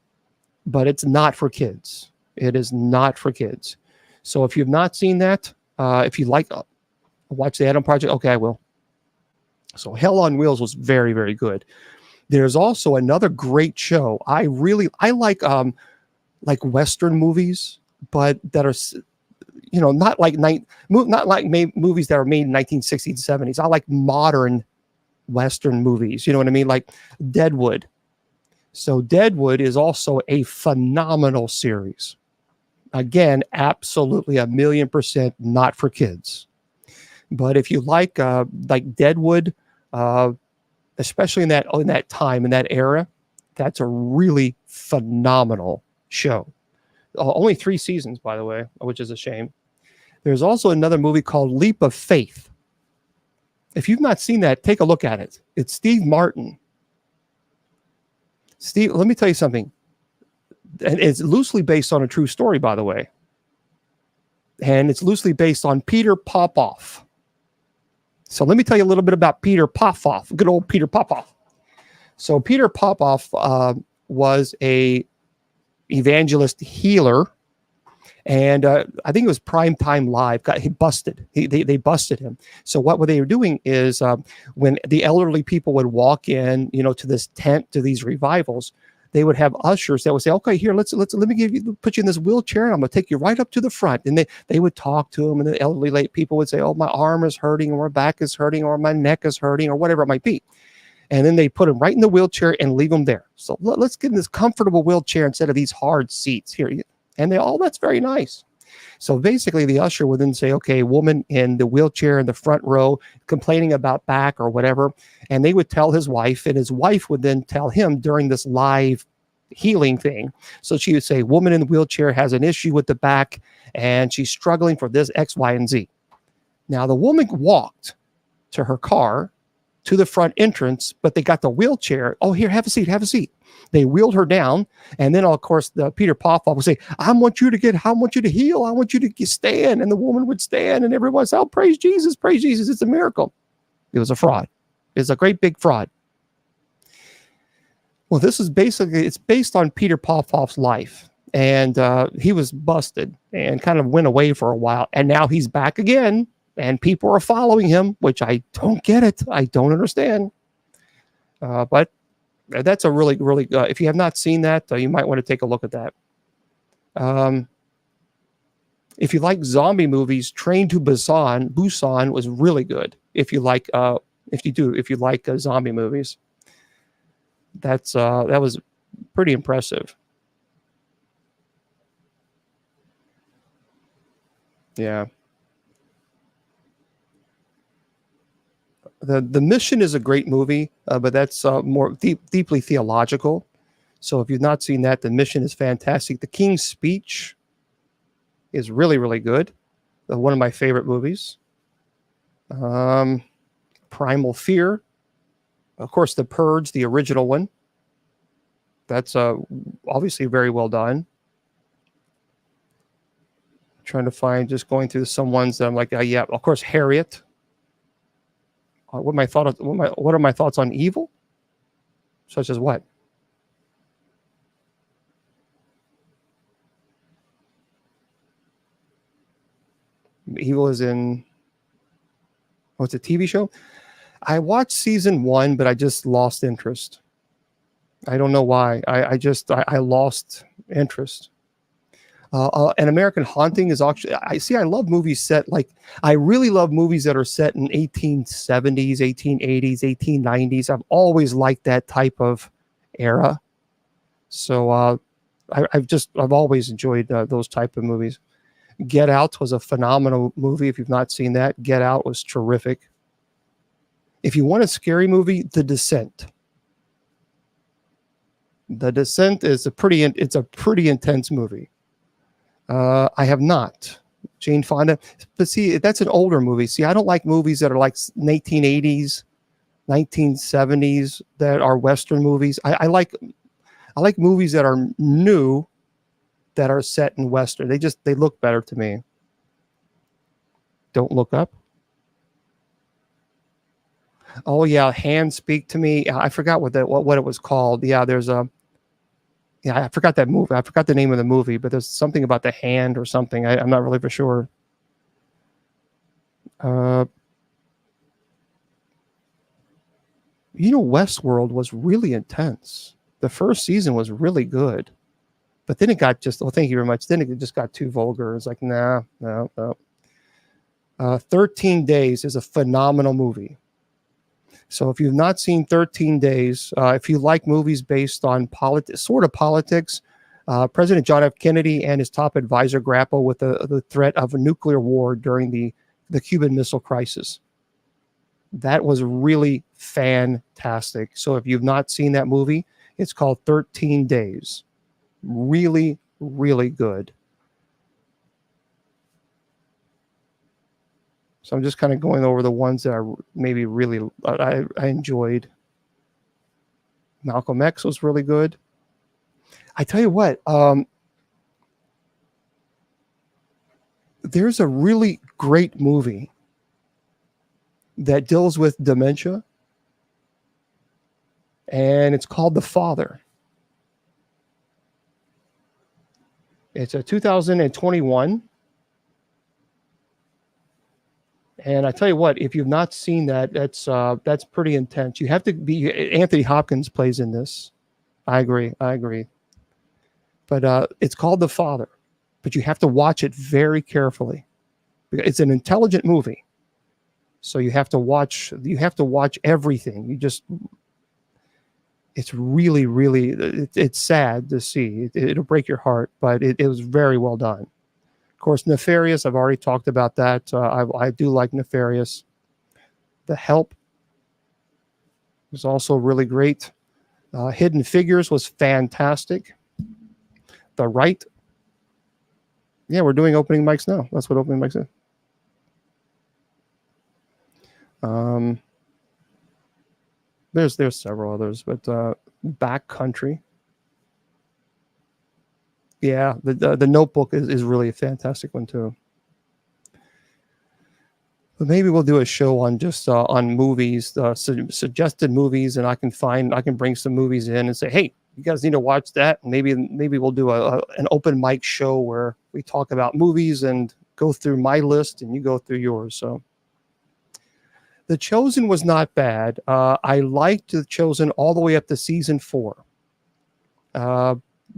but it's not for kids. It is not for kids. So if you've not seen that, if you like, watch the Adam Project, okay, I will. So Hell on Wheels was very, very good. There's also another great show. I like Western movies, but that are not like movies that are made in 1960s, 70s. I like modern Western movies. You know what I mean? Like Deadwood. So Deadwood is also a phenomenal series. Again, absolutely 1,000,000% not for kids. But if you like Deadwood, especially in that time, in that era, that's a really phenomenal show. Only 3 seasons, by the way, which is a shame. There's also another movie called Leap of Faith. If you've not seen that, take a look at it. It's Steve Martin. Steve, let me tell you something. And it's loosely based on a true story, by the way. And it's loosely based on Peter Popoff. So let me tell you a little bit about Peter Popoff, good old Peter Popoff. So Peter Popoff was a evangelist healer, and I think it was Primetime Live. He busted. They busted him. So what they were doing is when the elderly people would walk in, to this tent, to these revivals, they would have ushers that would say, "Okay, here, let me put you in this wheelchair, and I'm going to take you right up to the front." And they would talk to him, and the elderly late people would say, "Oh, my arm is hurting, or my back is hurting, or my neck is hurting, or whatever it might be." And then they put him right in the wheelchair and leave him there. So let's get in this comfortable wheelchair instead of these hard seats here. And that's very nice. So basically the usher would then say, "Okay, woman in the wheelchair in the front row complaining about back or whatever." And they would tell his wife, and his wife would then tell him during this live healing thing. So she would say, "Woman in the wheelchair has an issue with the back, and she's struggling for this X, Y, and Z." Now the woman walked to her car, to the front entrance, but they got the wheelchair. "Oh, here, have a seat, have a seat." They wheeled her down, and then of course the Peter Popoff would say, I want you to heal, I want you to stand." And the woman would stand, and everyone said, "Oh, praise Jesus, it's a miracle." It was a fraud. It's a great big fraud. Well, it's based on Peter Popoff's life, and he was busted and kind of went away for a while, and now he's back again, and people are following him, which I don't get it. I don't understand. But that's a really, really, if you have not seen that, you might want to take a look at that. If you like zombie movies, Train to Busan was really good. If you like zombie movies, that was pretty impressive. Yeah. The Mission is a great movie, but that's more deeply theological. So if you've not seen that, The Mission is fantastic. The King's Speech is really, really good. One of my favorite movies. Um, Primal Fear, of course, The Purge, the original one. That's obviously very well done. Trying to find, just going through some ones that I'm like, yeah, of course, Harriet. What are my thoughts on evil? Such as what? Evil is in, it's a TV show. I watched season 1, but I just lost interest. I don't know why. I lost interest. An American Haunting is actually, I love movies set, like, I really love movies that are set in 1870s, 1880s, 1890s. I've always liked that type of era. So I've always enjoyed those type of movies. Get Out was a phenomenal movie. If you've not seen that, Get Out was terrific. If you want a scary movie, The Descent. The Descent is a pretty intense movie. I have not. Jane Fonda, but see, that's an older movie. See, I don't like movies that are like 1980s, 1970s that are Western movies. I like movies that are new, that are set in Western. They look better to me. Don't Look Up. Oh yeah, Hands Speak to Me. I forgot what it was called. Yeah, I forgot that movie. I forgot the name of the movie, but there's something about the hand or something. I'm not really for sure. Westworld was really intense. The first season was really good, but then it got thank you very much. Then it just got too vulgar. It's like, nah, no, no. 13 Days is a phenomenal movie. So if you've not seen 13 Days, if you like movies based on politics, President John F. Kennedy and his top advisor grapple with the threat of a nuclear war during the Cuban Missile Crisis. That was really fantastic. So if you've not seen that movie, it's called 13 Days. Really, really good. So I'm just kind of going over the ones that I maybe really I enjoyed. Malcolm X was really good. I tell you what, there's a really great movie that deals with dementia, and it's called The Father. It's a 2021. And I tell you what, if you've not seen that, that's pretty intense. You have to be. Anthony Hopkins plays in this. I agree. But it's called The Father, but you have to watch it very carefully. It's an intelligent movie, so you have to watch. You have to watch everything. It's really, really. It's sad to see. It'll break your heart, but it was very well done. Of course, Nefarious, I've already talked about that. I do like Nefarious. The Help was also really great. Hidden Figures was fantastic. The Right. Yeah, we're doing opening mics now. That's what opening mics is. There's several others, but Backcountry. Yeah, the Notebook is really a fantastic one too. But maybe we'll do a show on just on movies, suggested movies, and I can bring some movies in and say, hey, you guys need to watch that. And maybe we'll do an open mic show where we talk about movies and go through my list and you go through yours. So The Chosen was not bad. I liked The Chosen all the way up to season 4.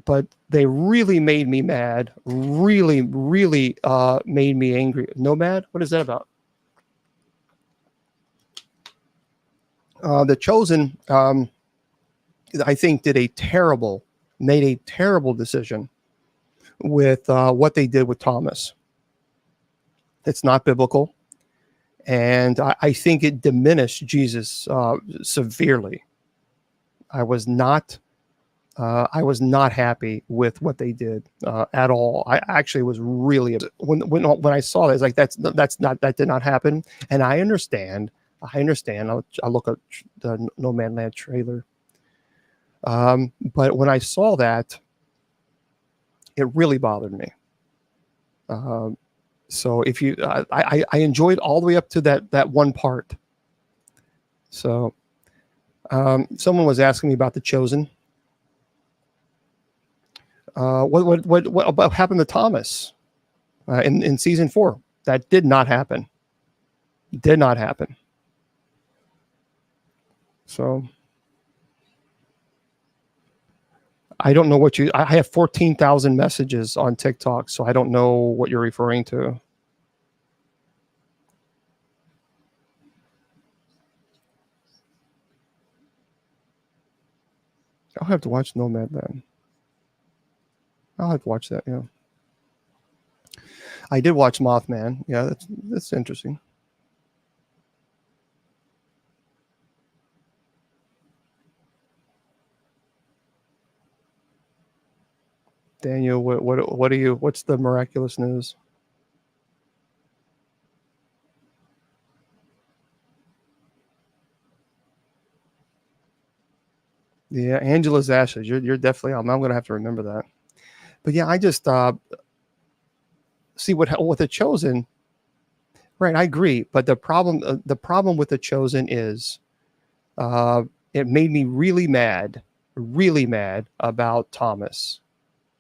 but they really made me mad. Really, really made me angry. Nomad? What is that about? The Chosen, I think, made a terrible decision with what they did with Thomas. It's not biblical, and I think it diminished Jesus severely. I was not happy with what they did at all. I actually was really when I saw that, it's like that did not happen. And I understand. I'll look at the No Man Land trailer. But when I saw that, it really bothered me. So if you, I enjoyed all the way up to that one part. So someone was asking me about The Chosen. What about happened to Thomas in season 4? That did not happen. Did not happen. So I don't know what I have 14,000 messages on TikTok, so I don't know what you're referring to. I'll have to watch Nomadland. I'll have to watch that, yeah. I did watch Mothman. Yeah, that's interesting. Daniel, what are you? What's the miraculous news? Yeah, Angela's ashes. You're definitely. I'm going to have to remember that. But yeah, I just see what The Chosen. Right, I agree. But the problem with The Chosen is, it made me really mad about Thomas.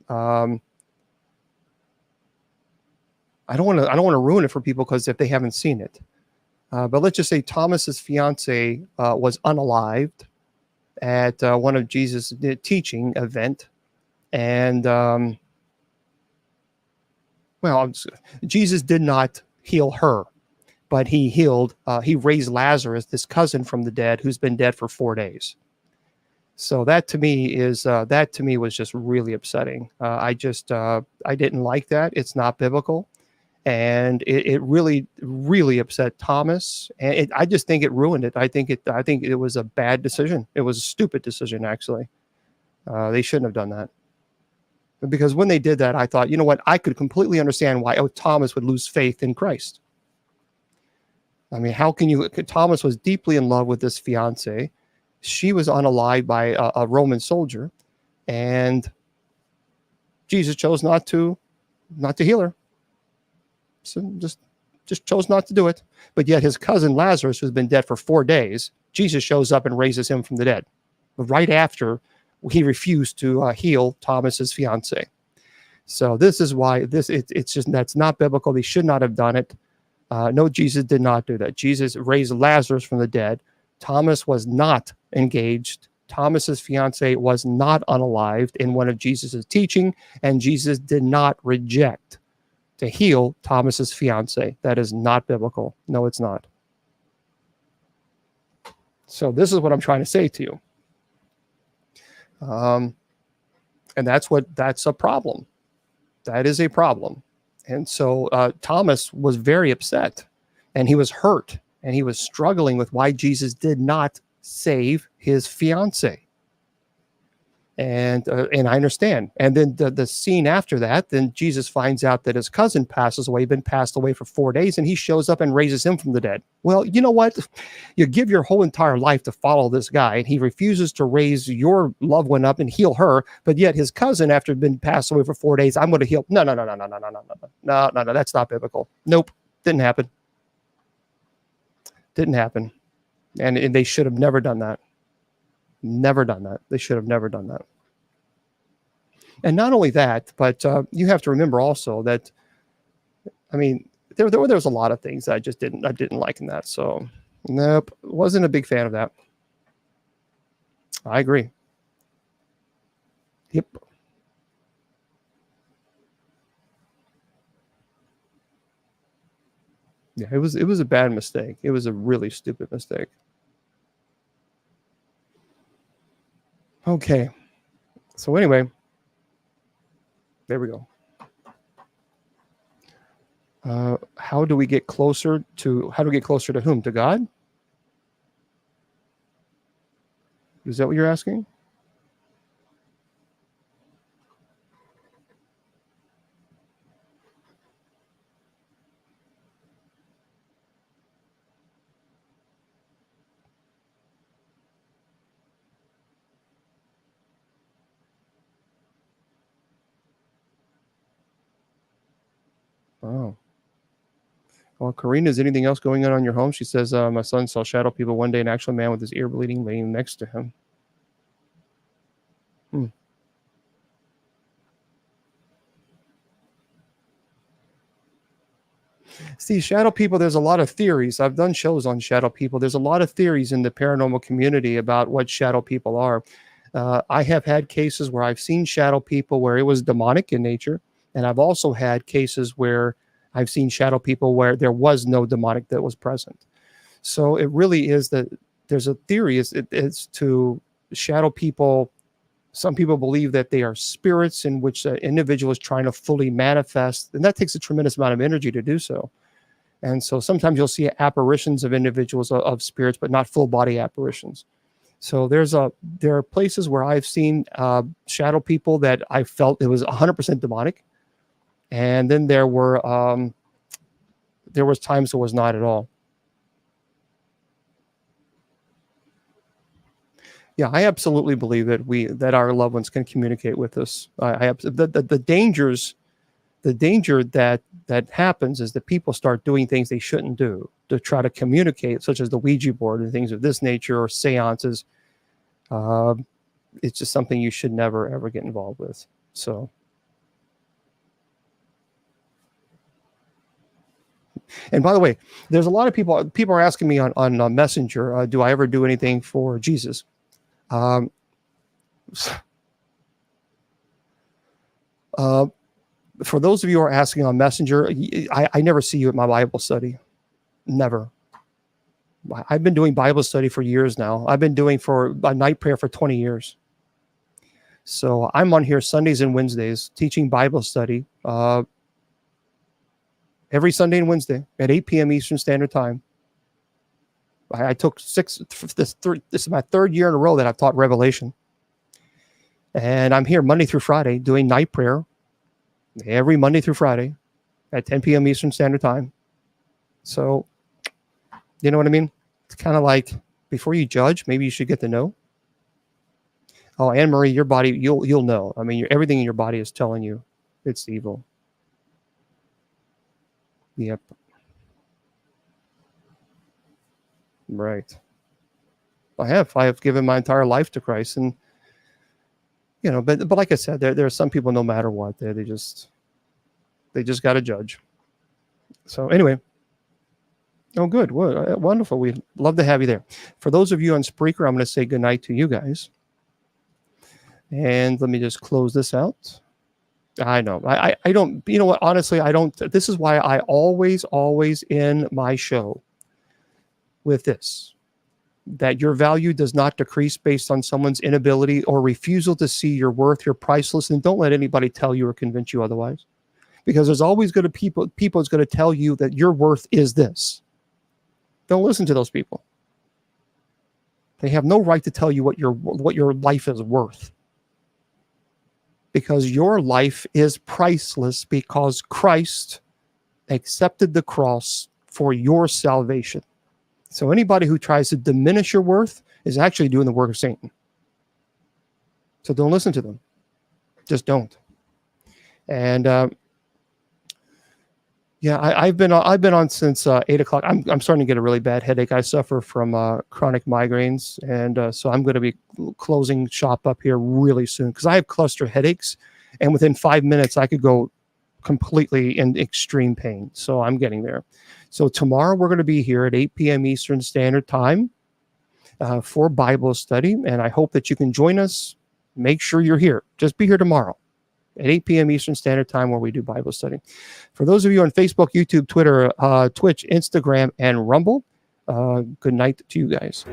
I don't want to ruin it for people because if they haven't seen it. But let's just say Thomas's fiance was unalived at one of Jesus' teaching event, and Jesus did not heal her, but he raised Lazarus, this cousin from the dead, who's been dead for 4 days. So that to me was just really upsetting. I didn't like that. It's not biblical. And it really, really upset Thomas. And I just think it ruined it. I think it was a bad decision. It was a stupid decision, actually. They shouldn't have done that. Because when they did that, I thought, you know what? I could completely understand why Thomas would lose faith in Christ. I mean, how can you? Thomas was deeply in love with this fiance. She was unalived by a Roman soldier, and Jesus chose not to heal her. So just chose not to do it. But yet his cousin Lazarus, who's been dead for 4 days, Jesus shows up and raises him from the dead right after he refused to heal Thomas's fiance. So this is why it's just, that's not biblical. They should not have done it. No, Jesus did not do that. Jesus raised Lazarus from the dead. Thomas was not engaged. Thomas's fiance was not unalived in one of Jesus's teaching, and Jesus did not reject to heal Thomas's fiance. That is not biblical. No, it's not. So this is what I'm trying to say to you. And that's a problem. That is a problem. And so Thomas was very upset, and he was hurt, and he was struggling with why Jesus did not save his fiance. And I understand. And then the scene after that, then Jesus finds out that his cousin passes away, been passed away for 4 days, and he shows up and raises him from the dead. Well, you know what? You give your whole entire life to follow this guy, and he refuses to raise your loved one up and heal her, but yet his cousin, after been passed away for 4 days, I'm going to heal. No. That's not biblical. Nope. Didn't happen. Didn't happen. And they should have never done that. Never done that. They should have never done that. And not only that, but you have to remember also that, I mean, there was a lot of things that I didn't like in that. So, nope, wasn't a big fan of that. I agree. Yep. Yeah, it was a bad mistake. It was a really stupid mistake. Okay. So anyway, there we go. How do we get closer to whom? To God? Is that what you're asking? Oh. Well, Karina, is anything else going on your home? She says, my son saw shadow people one day, an actual man with his ear bleeding laying next to him. Hmm. See, shadow people, there's a lot of theories. I've done shows on shadow people. There's a lot of theories in the paranormal community about what shadow people are. I have had cases where I've seen shadow people where it was demonic in nature. And I've also had cases where I've seen shadow people where there was no demonic that was present. So it really is that there's a theory it's to shadow people. Some people believe that they are spirits in which the individual is trying to fully manifest, and that takes a tremendous amount of energy to do so. And so sometimes you'll see apparitions of individuals of spirits, but not full body apparitions. So there are places where I've seen shadow people that I felt it was 100% demonic, and then there was times it was not at all. Yeah, I absolutely believe that our loved ones can communicate with us. The danger that happens is that people start doing things they shouldn't do to try to communicate, such as the Ouija board and things of this nature, or seances. It's just something you should never ever get involved with. So, and by the way, there's a lot of people are asking me on Messenger, do I ever do anything for Jesus? Um, uh, for those of you who are asking on Messenger, I never see you at my Bible study. Never. I've been doing Bible study for years now. I've been doing for a night prayer for 20 years. So I'm on here Sundays and Wednesdays teaching Bible study every Sunday and Wednesday at 8 p.m. Eastern Standard Time. I took this is my third year in a row that I've taught Revelation. And I'm here Monday through Friday doing night prayer every Monday through Friday at 10 p.m. Eastern Standard Time. So, you know what I mean? It's kind of like, before you judge, maybe you should get to know. Oh, Anne Marie, your body, you'll know. I mean, everything in your body is telling you it's evil. Yep. Right. I have given my entire life to Christ, and but like I said, there are some people, no matter what, they just got to judge. So anyway, oh good, wonderful. We'd love to have you there. For those of you on Spreaker, I'm going to say goodnight to you guys, and let me just close this out. I know I don't. You know what? Honestly, I don't. This is why I always end my show with this: that your value does not decrease based on someone's inability or refusal to see your worth. You're priceless, and don't let anybody tell you or convince you otherwise, because there's always going to people is going to tell you that your worth is this. Don't listen to those people. They have no right to tell you what your life is worth, because your life is priceless because Christ accepted the cross for your salvation. So anybody who tries to diminish your worth is actually doing the work of Satan. So don't listen to them. Just don't. And I've been on since 8:00. I'm starting to get a really bad headache. I suffer from chronic migraines, and so I'm going to be closing shop up here really soon because I have cluster headaches, and within 5 minutes I could go completely in extreme pain. So I'm getting there. So tomorrow we're going to be here at 8 p.m. Eastern Standard Time for Bible study, and I hope that you can join us. Make sure you're here. Just be here tomorrow. at 8 p.m. Eastern Standard Time, where we do Bible study. For those of you on Facebook, YouTube, Twitter, Twitch, Instagram, and Rumble, good night to you guys.